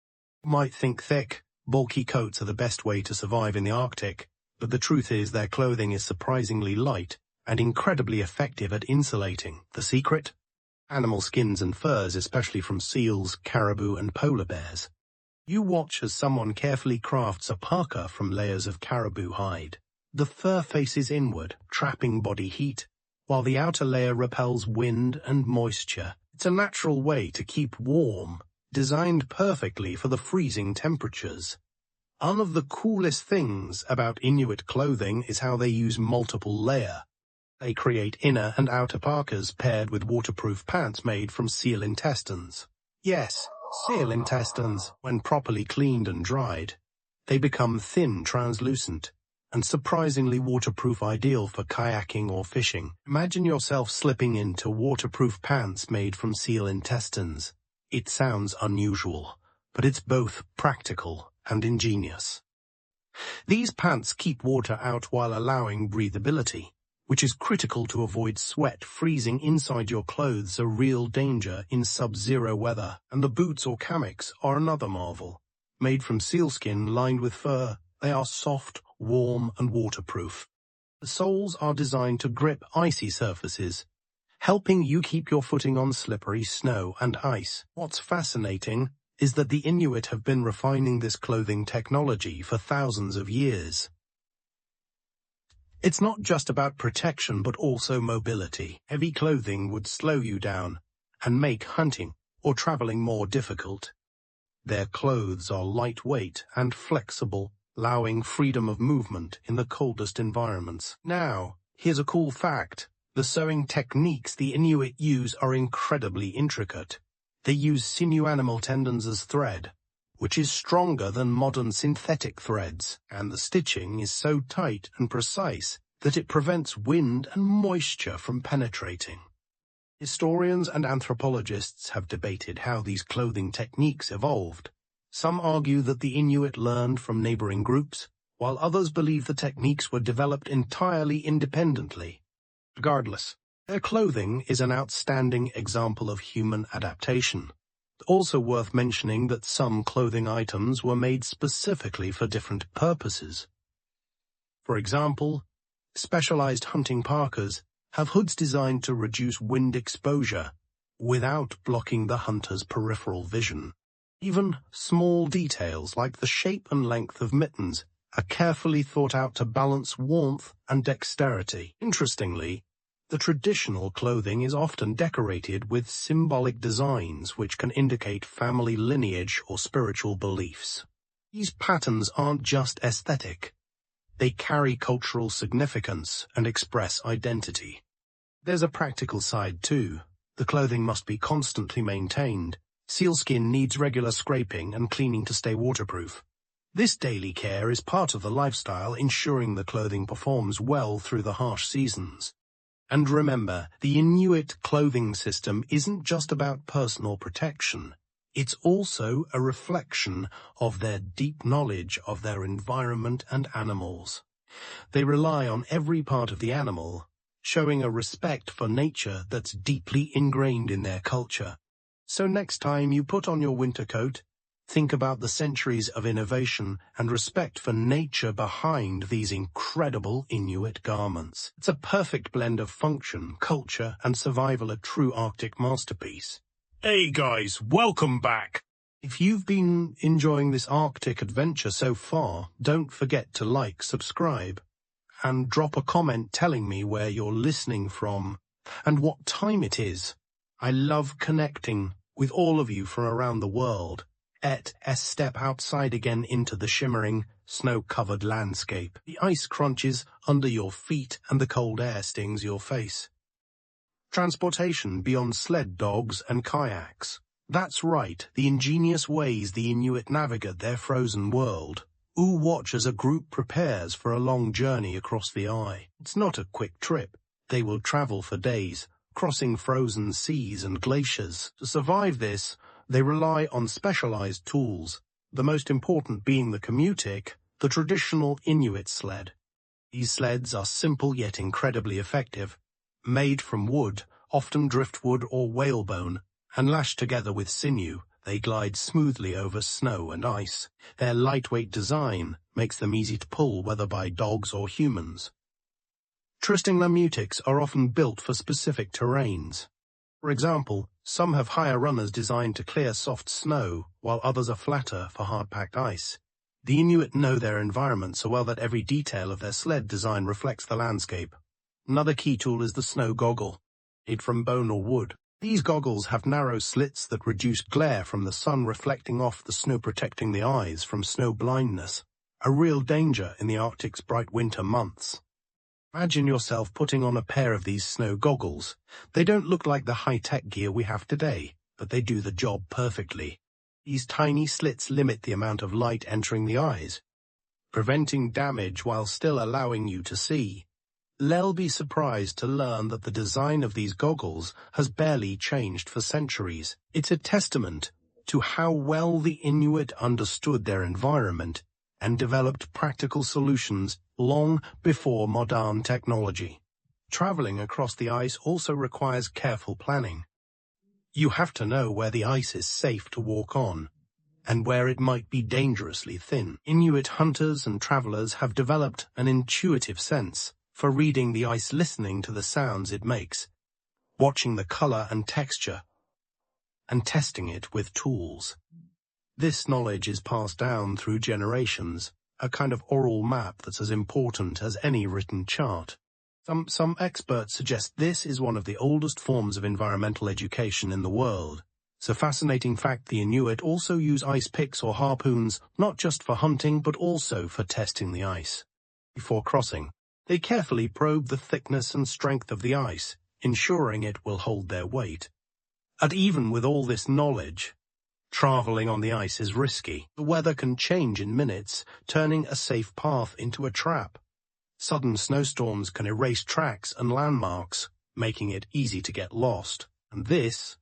You might think thick, bulky coats are the best way to survive in the Arctic, but the truth is their clothing is surprisingly light and incredibly effective at insulating. The secret? Animal skins and furs, especially from seals, caribou, and polar bears. You watch as someone carefully crafts a parka from layers of caribou hide. The fur faces inward, trapping body heat, while the outer layer repels wind and moisture. It's a natural way to keep warm, designed perfectly for the freezing temperatures. One of the coolest things about Inuit clothing is how they use multiple layer. They create inner and outer parkas paired with waterproof pants made from seal intestines. Yes, seal intestines, when properly cleaned and dried, they become thin, translucent, and surprisingly waterproof, ideal for kayaking or fishing. Imagine yourself slipping into waterproof pants made from seal intestines. It sounds unusual, but it's both practical and ingenious. These pants keep water out while allowing breathability, which is critical to avoid sweat freezing inside your clothes, a real danger in sub-zero weather. And the boots or kamiks are another marvel. Made from sealskin lined with fur, they are soft, warm, and waterproof. The soles are designed to grip icy surfaces, helping you keep your footing on slippery snow and ice. What's fascinating is that the Inuit have been refining this clothing technology for thousands of years. It's not just about protection but also mobility. Heavy clothing would slow you down and make hunting or traveling more difficult. Their clothes are lightweight and flexible, allowing freedom of movement in the coldest environments. Now, here's a cool fact. The sewing techniques the Inuit use are incredibly intricate. They use sinew animal tendons as thread, which is stronger than modern synthetic threads, and the stitching is so tight and precise that it prevents wind and moisture from penetrating. Historians and anthropologists have debated how these clothing techniques evolved. Some argue that the Inuit learned from neighboring groups, while others believe the techniques were developed entirely independently. Regardless, their clothing is an outstanding example of human adaptation. Also worth mentioning that some clothing items were made specifically for different purposes. For example, specialized hunting parkas have hoods designed to reduce wind exposure without blocking the hunter's peripheral vision. Even small details like the shape and length of mittens are carefully thought out to balance warmth and dexterity. Interestingly, the traditional clothing is often decorated with symbolic designs which can indicate family lineage or spiritual beliefs. These patterns aren't just aesthetic. They carry cultural significance and express identity. There's a practical side too. The clothing must be constantly maintained. Sealskin needs regular scraping and cleaning to stay waterproof. This daily care is part of the lifestyle, ensuring the clothing performs well through the harsh seasons. And remember, the Inuit clothing system isn't just about personal protection. It's also a reflection of their deep knowledge of their environment and animals. They rely on every part of the animal, showing a respect for nature that's deeply ingrained in their culture. So next time you put on your winter coat, think about the centuries of innovation and respect for nature behind these incredible Inuit garments. It's a perfect blend of function, culture, and survival, a true Arctic masterpiece. Hey guys, welcome back! If you've been enjoying this Arctic adventure so far, don't forget to like, subscribe, and drop a comment telling me where you're listening from and what time it is. I love connecting with all of you from around the world. Step outside again into the shimmering, snow-covered landscape. The ice crunches under your feet and the cold air stings your face. Transportation beyond sled dogs and kayaks. That's right, the ingenious ways the Inuit navigate their frozen world. Watch as a group prepares for a long journey across the ice. It's not a quick trip. They will travel for days, crossing frozen seas and glaciers. To survive this, they rely on specialized tools, the most important being the komutik, the traditional Inuit sled. These sleds are simple yet incredibly effective, made from wood, often driftwood or whalebone, and lashed together with sinew. They glide smoothly over snow and ice. Their lightweight design makes them easy to pull whether by dogs or humans. Trysting lamutics are often built for specific terrains. For example, some have higher runners designed to clear soft snow, while others are flatter for hard-packed ice. The Inuit know their environment so well that every detail of their sled design reflects the landscape. Another key tool is the snow goggle, made from bone or wood. These goggles have narrow slits that reduce glare from the sun reflecting off the snow, protecting the eyes from snow blindness, a real danger in the Arctic's bright winter months. Imagine yourself putting on a pair of these snow goggles. They don't look like the high-tech gear we have today, but they do the job perfectly. These tiny slits limit the amount of light entering the eyes, preventing damage while still allowing you to see. You'll be surprised to learn that the design of these goggles has barely changed for centuries. It's a testament to how well the Inuit understood their environment and developed practical solutions long before modern technology. Traveling across the ice also requires careful planning. You have to know where the ice is safe to walk on, and where it might be dangerously thin. Inuit hunters and travelers have developed an intuitive sense for reading the ice, listening to the sounds it makes, watching the color and texture, and testing it with tools. This knowledge is passed down through generations, a kind of oral map that's as important as any written chart. Some experts suggest this is one of the oldest forms of environmental education in the world. It's a fascinating fact the Inuit also use ice picks or harpoons, not just for hunting but also for testing the ice. Before crossing, they carefully probe the thickness and strength of the ice, ensuring it will hold their weight. And even with all this knowledge, traveling on the ice is risky. The weather can change in minutes, turning a safe path into a trap. Sudden snowstorms can erase tracks and landmarks, making it easy to get lost. And this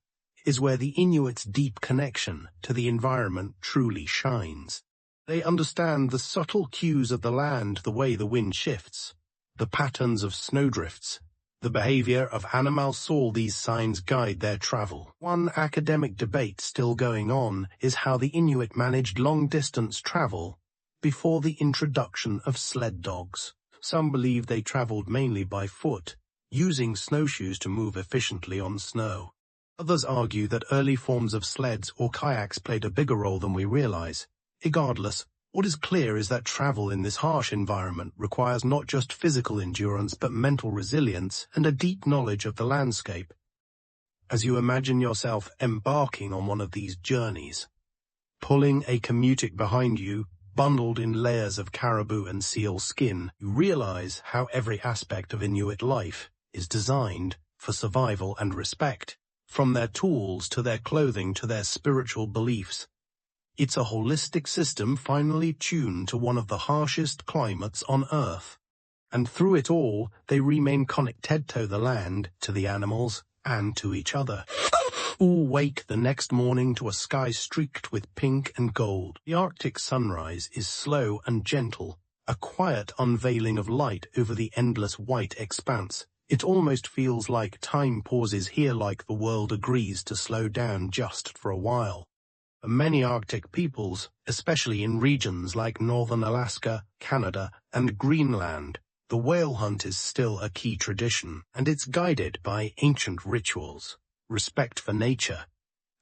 is where the Inuit's deep connection to the environment truly shines. They understand the subtle cues of the land, the way the wind shifts, the patterns of snowdrifts, the behavior of animals. All these signs guide their travel. One academic debate still going on is how the Inuit managed long-distance travel before the introduction of sled dogs. Some believe they traveled mainly by foot, using snowshoes to move efficiently on snow. Others argue that early forms of sleds or kayaks played a bigger role than we realize. Regardless, what is clear is that travel in this harsh environment requires not just physical endurance but mental resilience and a deep knowledge of the landscape. As you imagine yourself embarking on one of these journeys, pulling a komutik behind you, bundled in layers of caribou and seal skin, you realize how every aspect of Inuit life is designed for survival and respect. From their tools to their clothing to their spiritual beliefs. It's a holistic system finely tuned to one of the harshest climates on Earth. And through it all, they remain connected to the land, to the animals, and to each other. Wake the next morning to a sky streaked with pink and gold. The Arctic sunrise is slow and gentle, a quiet unveiling of light over the endless white expanse. It almost feels like time pauses here, like the world agrees to slow down just for a while. For many Arctic peoples, especially in regions like northern Alaska, Canada, and Greenland, the whale hunt is still a key tradition, and it's guided by ancient rituals, respect for nature,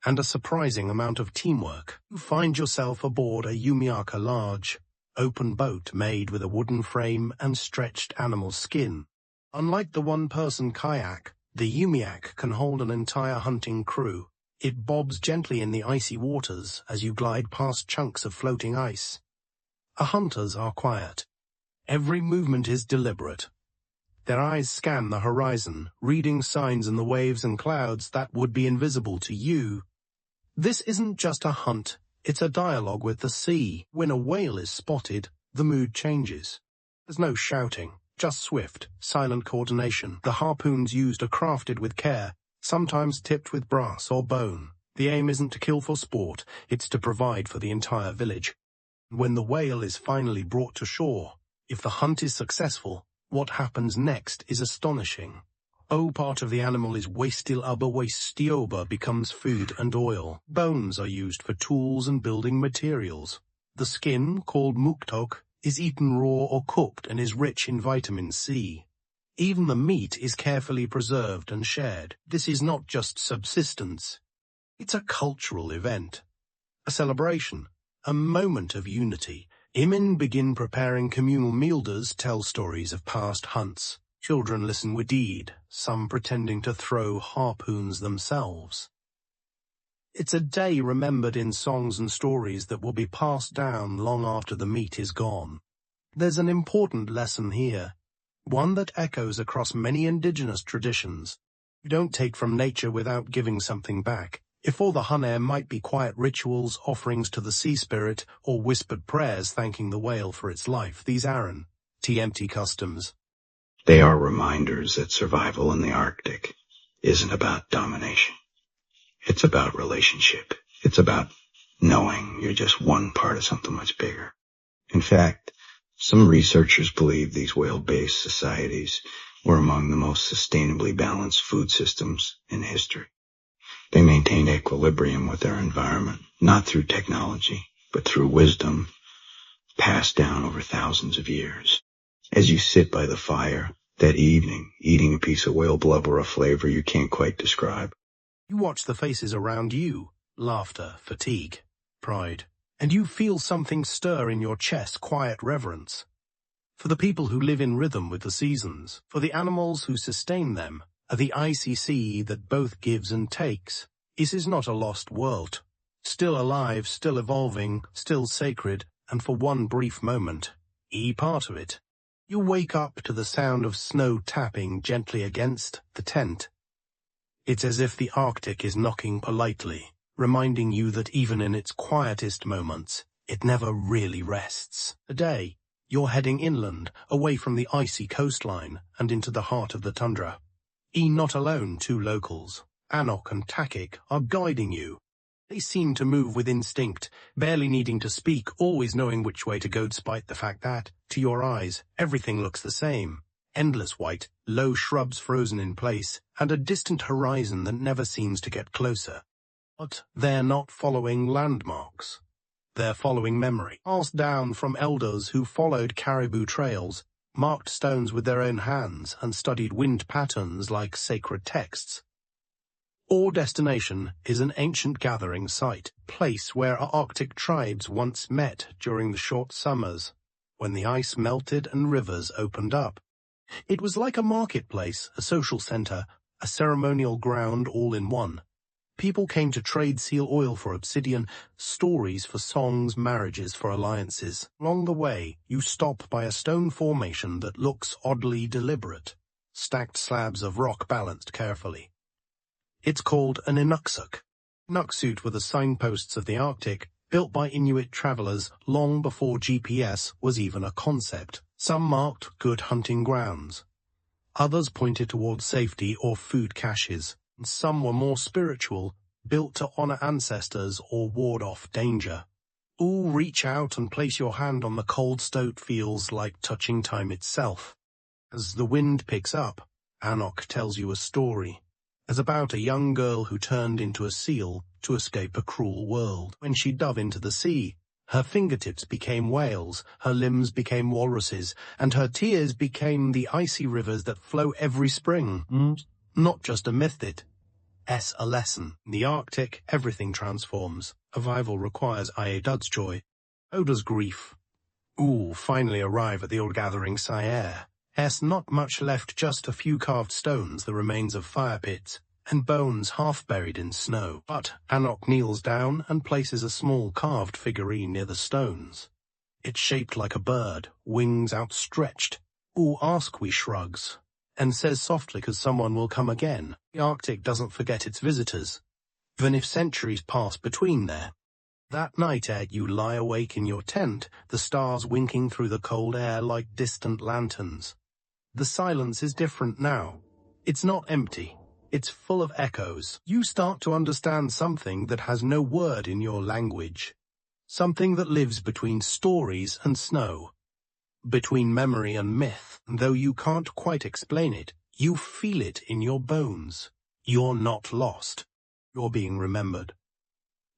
and a surprising amount of teamwork. You find yourself aboard a umiak, a large, open boat made with a wooden frame and stretched animal skin. Unlike the one-person kayak, the umiak can hold an entire hunting crew, It bobs gently in the icy waters as you glide past chunks of floating ice. Hunters are quiet. Every movement is deliberate. Their eyes scan the horizon, reading signs in the waves and clouds that would be invisible to you. This isn't just a hunt, it's a dialogue with the sea. When a whale is spotted, the mood changes. There's no shouting, just swift, silent coordination. The harpoons used are crafted with care, sometimes tipped with brass or bone. The aim isn't to kill for sport, it's to provide for the entire village. When the whale is finally brought to shore, if the hunt is successful, what happens next is astonishing. Part of the animal is wastioba becomes food and oil. Bones are used for tools and building materials. The skin, called muktok, is eaten raw or cooked and is rich in vitamin C. Even the meat is carefully preserved and shared. This is not just subsistence. It's a cultural event, a celebration, a moment of unity. Women begin preparing communal meals, tell stories of past hunts. Children listen with deed, some pretending to throw harpoons themselves. It's a day remembered in songs and stories that will be passed down long after the meat is gone. There's an important lesson here, one that echoes across many indigenous traditions. You don't take from nature without giving something back. If all the hane might be quiet rituals, offerings to the sea spirit, or whispered prayers thanking the whale for its life, these aren't empty customs. They are reminders that survival in the Arctic isn't about domination. It's about relationship. It's about knowing you're just one part of something much bigger. In fact, some researchers believe these whale-based societies were among the most sustainably balanced food systems in history. They maintained equilibrium with their environment, not through technology, but through wisdom passed down over thousands of years. As you sit by the fire that evening, eating a piece of whale blubber, a flavor you can't quite describe, you watch the faces around you, laughter, fatigue, pride, and you feel something stir in your chest, quiet reverence. For the people who live in rhythm with the seasons, for the animals who sustain them, the icy sea that both gives and takes. This is not a lost world. Still alive, still evolving, still sacred, and for one brief moment, part of it. You wake up to the sound of snow tapping gently against the tent. It's as if the Arctic is knocking politely, reminding you that even in its quietest moments, it never really rests. Today, you're heading inland, away from the icy coastline, and into the heart of the tundra. Not alone, two locals, Anok and Takik, are guiding you. They seem to move with instinct, barely needing to speak, always knowing which way to go despite the fact that, to your eyes, everything looks the same. Endless white, low shrubs frozen in place, and a distant horizon that never seems to get closer. But they're not following landmarks. They're following memory, passed down from elders who followed caribou trails, marked stones with their own hands, and studied wind patterns like sacred texts. Our destination is an ancient gathering site, place where our Arctic tribes once met during the short summers, when the ice melted and rivers opened up. It was like a marketplace, a social center, a ceremonial ground all in one. People came to trade seal oil for obsidian, stories for songs, marriages for alliances. Along the way, you stop by a stone formation that looks oddly deliberate, stacked slabs of rock balanced carefully. It's called an inuksuk. Inuksuk were the signposts of the Arctic, built by Inuit travelers long before GPS was even a concept. Some marked good hunting grounds. Others pointed towards safety or food caches. Some were more spiritual, built to honor ancestors or ward off danger. Reach out and place your hand on the cold stone feels like touching time itself. As the wind picks up, Anok tells you a story. As about a young girl who turned into a seal to escape a cruel world. When she dove into the sea, her fingertips became whales, her limbs became walruses, and her tears became the icy rivers that flow every spring. Not just a myth, it's a lesson. In the Arctic, everything transforms. Survival requires Dud's joy. Oda's grief. Finally arrive at the old gathering site. Not much left, just a few carved stones, the remains of fire pits, and bones half buried in snow. But Anok kneels down and places a small carved figurine near the stones. It's shaped like a bird, wings outstretched. Askwi shrugs and says softly, "'Cause someone will come again." The Arctic doesn't forget its visitors, even if centuries pass between there. That night, Ed, you lie awake in your tent, the stars winking through the cold air like distant lanterns. The silence is different now. It's not empty. It's full of echoes. You start to understand something that has no word in your language. Something that lives between stories and snow. Between memory and myth. And though you can't quite explain it, you feel it in your bones. You're not lost. You're being remembered.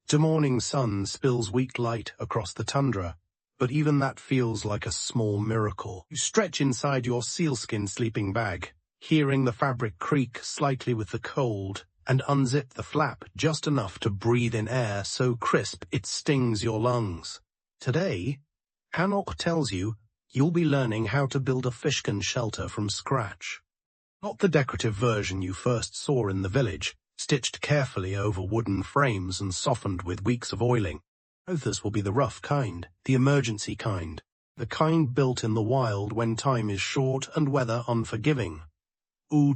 The morning sun spills weak light across the tundra, but even that feels like a small miracle. You stretch inside your sealskin sleeping bag, hearing the fabric creak slightly with the cold, and unzip the flap just enough to breathe in air so crisp it stings your lungs. Today, Anok tells you you'll be learning how to build a fishkin shelter from scratch. Not the decorative version you first saw in the village, stitched carefully over wooden frames and softened with weeks of oiling. This will be the rough kind, the emergency kind, the kind built in the wild when time is short and weather unforgiving.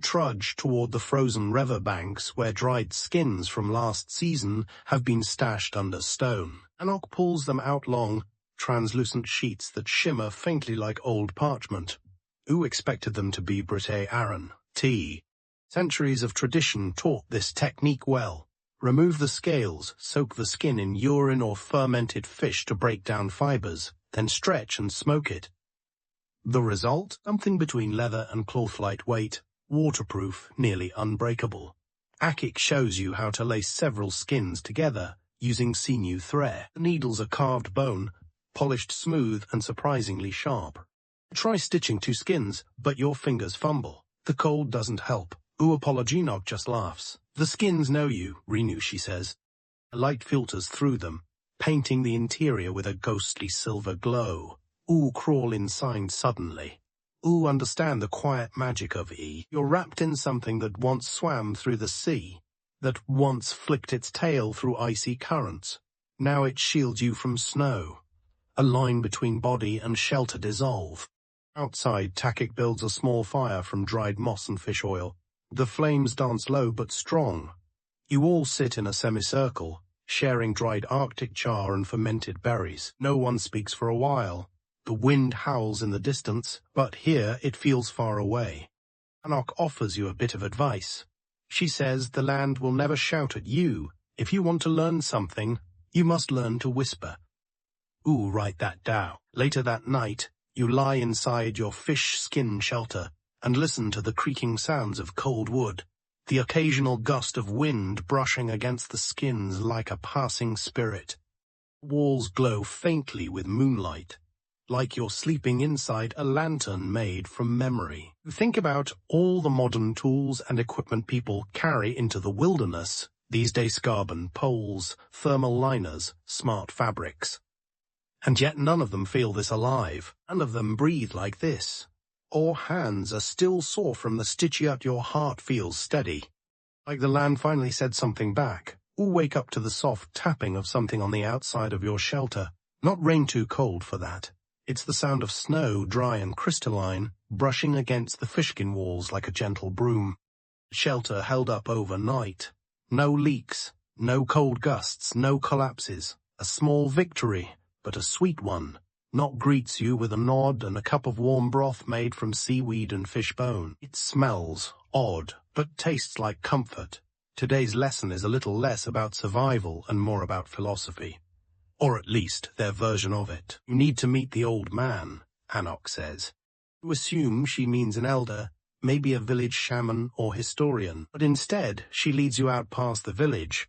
Trudge toward the frozen river banks where dried skins from last season have been stashed under stone. Anok pulls them out long, translucent sheets that shimmer faintly like old parchment. Expected them to be Brite Aran, tea. Centuries of tradition taught this technique well. Remove the scales, soak the skin in urine or fermented fish to break down fibers, then stretch and smoke it. The result? Something between leather and cloth, lightweight, waterproof, nearly unbreakable. Akik shows you how to lace several skins together, using sinew thread. The needles are carved bone, polished smooth and surprisingly sharp. Try stitching two skins, but your fingers fumble. The cold doesn't help. Apologinok just laughs. "The skins know you, Renu," she says. A light filters through them, painting the interior with a ghostly silver glow. Crawl inside suddenly. Understand the quiet magic of E. You're wrapped in something that once swam through the sea, that once flicked its tail through icy currents. Now it shields you from snow. A line between body and shelter dissolve. Outside, Takik builds a small fire from dried moss and fish oil. The flames dance low but strong. You all sit in a semicircle, sharing dried Arctic char and fermented berries. No one speaks for a while. The wind howls in the distance, but here it feels far away. Anok offers you a bit of advice. She says the land will never shout at you. If you want to learn something, you must learn to whisper. Write that down. Later that night, you lie inside your fish skin shelter and listen to the creaking sounds of cold wood, the occasional gust of wind brushing against the skins like a passing spirit. Walls glow faintly with moonlight, like you're sleeping inside a lantern made from memory. Think about all the modern tools and equipment people carry into the wilderness these days: carbon poles, thermal liners, smart fabrics. And yet none of them feel this alive. None of them breathe like this. Or hands are still sore from the stitch, yet your heart feels steady. Like the land finally said something back. Wake up to the soft tapping of something on the outside of your shelter. Not rain too cold for that. It's the sound of snow, dry and crystalline, brushing against the fishkin walls like a gentle broom. Shelter held up overnight. No leaks, no cold gusts, no collapses. A small victory, but a sweet one. Not greets you with a nod and a cup of warm broth made from seaweed and fish bone. It smells odd, but tastes like comfort. Today's lesson is a little less about survival and more about philosophy. Or at least their version of it. You need to meet the old man, Anok says. You assume she means an elder, maybe a village shaman or historian, but instead she leads you out past the village,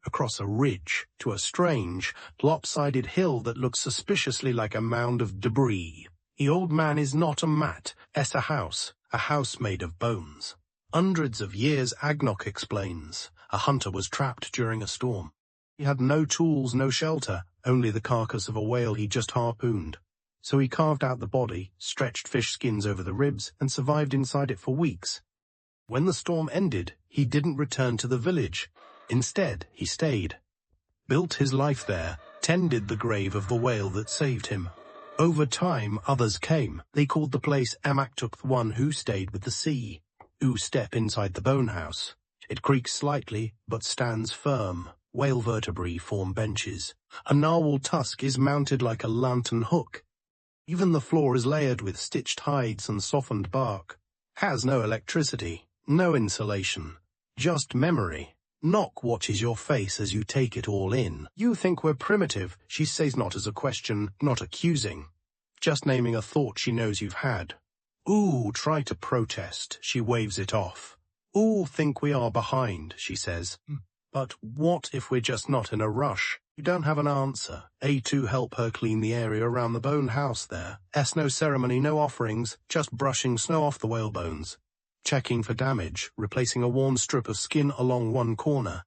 across a ridge, to a strange, lopsided hill that looks suspiciously like a mound of debris. The old man is not a mat, it's a house made of bones. Hundreds of years, Agnok explains. A hunter was trapped during a storm. He had no tools, no shelter, only the carcass of a whale he just harpooned. So he carved out the body, stretched fish skins over the ribs, and survived inside it for weeks. When the storm ended, he didn't return to the village. Instead, he stayed. Built his life there, tended the grave of the whale that saved him. Over time, others came. They called the place Amaktuk, the one who stayed with the sea. Step inside the bone house. It creaks slightly, but stands firm. Whale vertebrae form benches. A narwhal tusk is mounted like a lantern hook. Even the floor is layered with stitched hides and softened bark. Has no electricity, no insulation, just memory. Knock watches your face as you take it all in. You think we're primitive, she says, not as a question, not accusing. Just naming a thought she knows you've had. Try to protest, she waves it off. Think we are behind, she says. But what if we're just not in a rush? You don't have an answer. A2 help her clean the area around the bone house there. No ceremony, no offerings, just brushing snow off the whale bones. Checking for damage, replacing a worn strip of skin along one corner.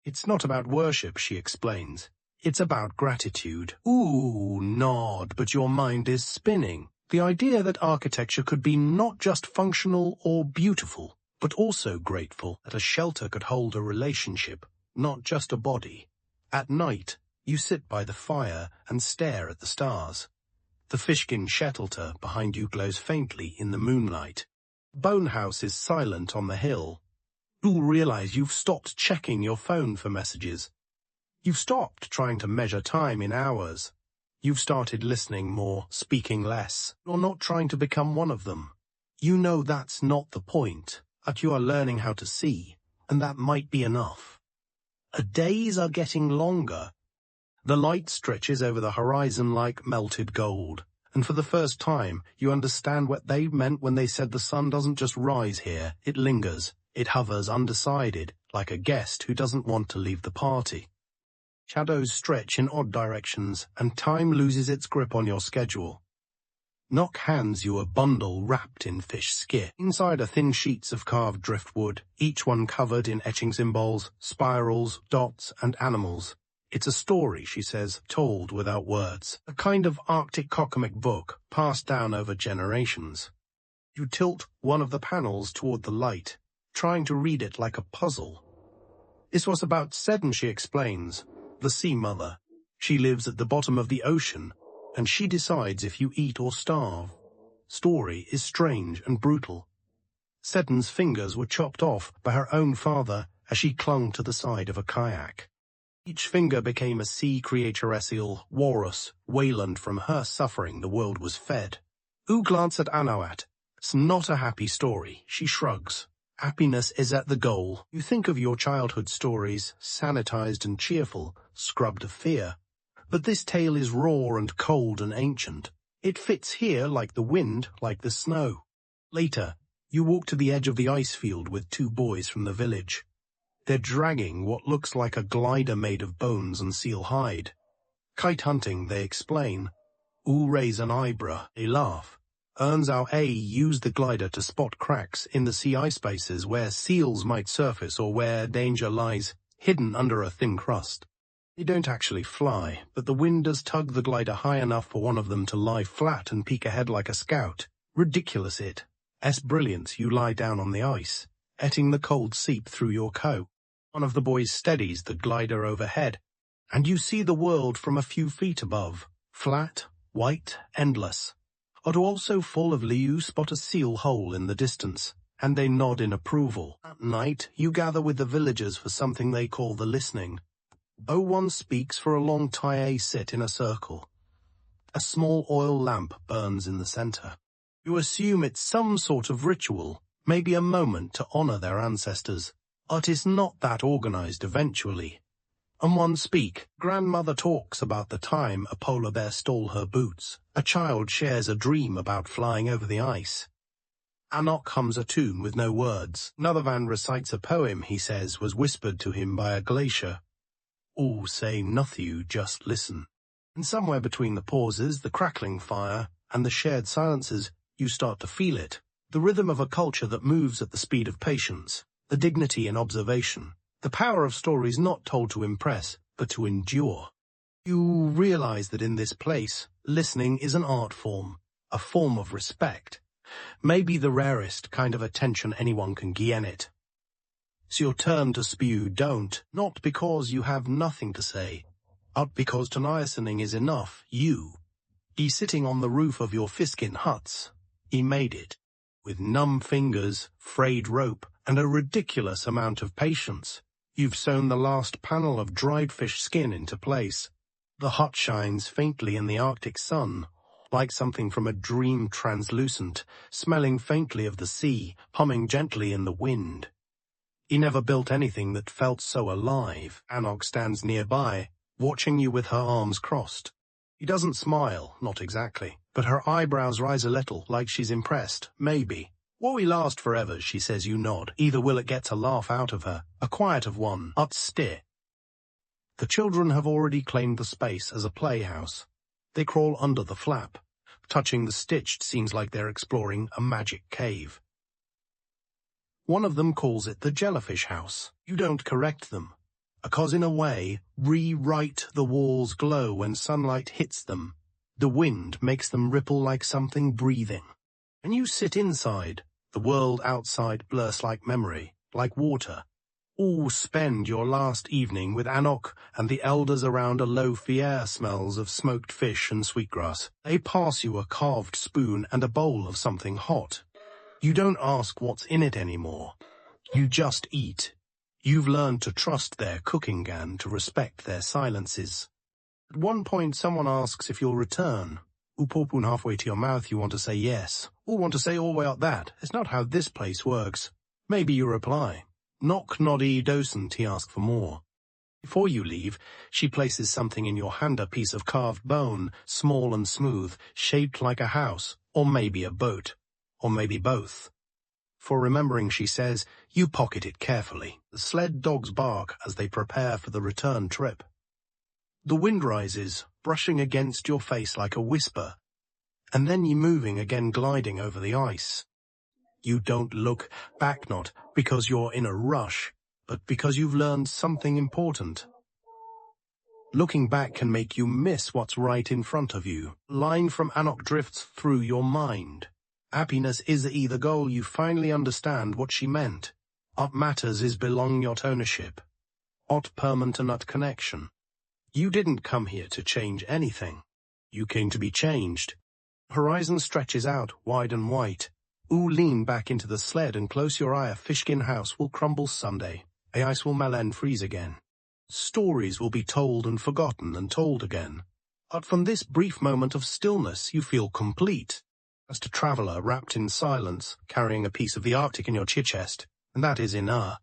It's not about worship, she explains. It's about gratitude. Nod, but your mind is spinning. The idea that architecture could be not just functional or beautiful, but also grateful, that a shelter could hold a relationship, not just a body. At night, you sit by the fire and stare at the stars. The fishkin shelter behind you glows faintly in the moonlight. Bone house is silent on the hill. You'll realize you've stopped checking your phone for messages. You've stopped trying to measure time in hours. You've started listening more, speaking less. You're not trying to become one of them. You know that's not the point. But you are learning how to see, and that might be enough. Days are getting longer. The light stretches over the horizon like melted gold, and for the first time, you understand what they meant when they said the sun doesn't just rise here, it lingers, it hovers undecided, like a guest who doesn't want to leave the party. Shadows stretch in odd directions, and time loses its grip on your schedule. Knock hands you a bundle wrapped in fish skin. Inside are thin sheets of carved driftwood, each one covered in etching symbols, spirals, dots, and animals. It's a story, she says, told without words. A kind of Arctic comic book, passed down over generations. You tilt one of the panels toward the light, trying to read it like a puzzle. This was about Seddon, she explains, the sea mother. She lives at the bottom of the ocean, and she decides if you eat or starve. Story is strange and brutal. Seddon's fingers were chopped off by her own father as she clung to the side of a kayak. Each finger became a sea creaturesial walrus, wayland from her suffering the world was fed. Glance at Anawat. It's not a happy story, she shrugs. Happiness is at the goal. You think of your childhood stories, sanitized and cheerful, scrubbed of fear. But this tale is raw and cold and ancient. It fits here like the wind, like the snow. Later, you walk to the edge of the ice field with two boys from the village. They're dragging what looks like a glider made of bones and seal hide. Kite hunting, they explain. Raise an eyebrow, they laugh. Use the glider to spot cracks in the sea ice spaces where seals might surface or where danger lies, hidden under a thin crust. They don't actually fly, but the wind does tug the glider high enough for one of them to lie flat and peek ahead like a scout. Ridiculous it. Brilliance, you lie down on the ice, letting the cold seep through your coat. One of the boys steadies the glider overhead, and you see the world from a few feet above. Flat, white, endless. But also full of you spot a seal hole in the distance, and they nod in approval. At night, you gather with the villagers for something they call the listening. One speaks for a long time. Sit in a circle. A small oil lamp burns in the center. You assume it's some sort of ritual, maybe a moment to honor their ancestors. But it's not that organized eventually. And one speak, grandmother talks about the time a polar bear stole her boots. A child shares a dream about flying over the ice. Anok hums a tune with no words. Another man recites a poem he says was whispered to him by a glacier. All say nothing, just listen. And somewhere between the pauses, the crackling fire, and the shared silences, you start to feel it. The rhythm of a culture that moves at the speed of patience, the dignity in observation, the power of stories not told to impress, but to endure. You realize that in this place, listening is an art form, a form of respect. Maybe the rarest kind of attention anyone can get it. It's your turn to spew, don't, not because you have nothing to say, but because to listening is enough, He sitting on the roof of your fiskin huts. He made it. With numb fingers, frayed rope, and a ridiculous amount of patience. You've sewn the last panel of dried fish skin into place. The hut shines faintly in the Arctic sun, like something from a dream translucent, smelling faintly of the sea, humming gently in the wind. He never built anything that felt so alive. Anok stands nearby, watching you with her arms crossed. He doesn't smile, not exactly, but her eyebrows rise a little, like she's impressed, maybe. Will we last forever, she says. You nod. Either will it gets a laugh out of her, a quiet of one, steer. The children have already claimed the space as a playhouse. They crawl under the flap. Touching the stitched seems like they're exploring a magic cave. One of them calls it the jellyfish house. You don't correct them, because in a way, rewrite the walls glow when sunlight hits them. The wind makes them ripple like something breathing. And you sit inside. The world outside blurs like memory, like water. All spend your last evening with Anok and the elders around a low fire smells of smoked fish and sweetgrass. They pass you a carved spoon and a bowl of something hot. You don't ask what's in it anymore. You just eat. You've learned to trust their cooking and to respect their silences. At one point someone asks if you'll return. Upopun halfway to your mouth you want to say yes, or want to say all the way up that. It's not how this place works. Maybe you reply. Knock noddy docent, he asks for more. Before you leave, she places something in your hand, a piece of carved bone, small and smooth, shaped like a house, or maybe a boat. Or maybe both. For remembering, she says, you pocket it carefully. The sled dogs bark as they prepare for the return trip. The wind rises, brushing against your face like a whisper, and then you moving again, gliding over the ice. You don't look back, not because you're in a rush, but because you've learned something important. Looking back can make you miss what's right in front of you. Line from Anok drifts through your mind. Happiness is the goal. You finally understand what she meant. What matters is belong your ownership. What permanent and not connection. You didn't come here to change anything. You came to be changed. Horizon stretches out, wide and white. Lean back into the sled and close your eye. A fishkin house will crumble someday. A ice will melt and freeze again. Stories will be told and forgotten and told again. But from this brief moment of stillness you feel complete. Just a traveler wrapped in silence, carrying a piece of the Arctic in your chest, and that is enough.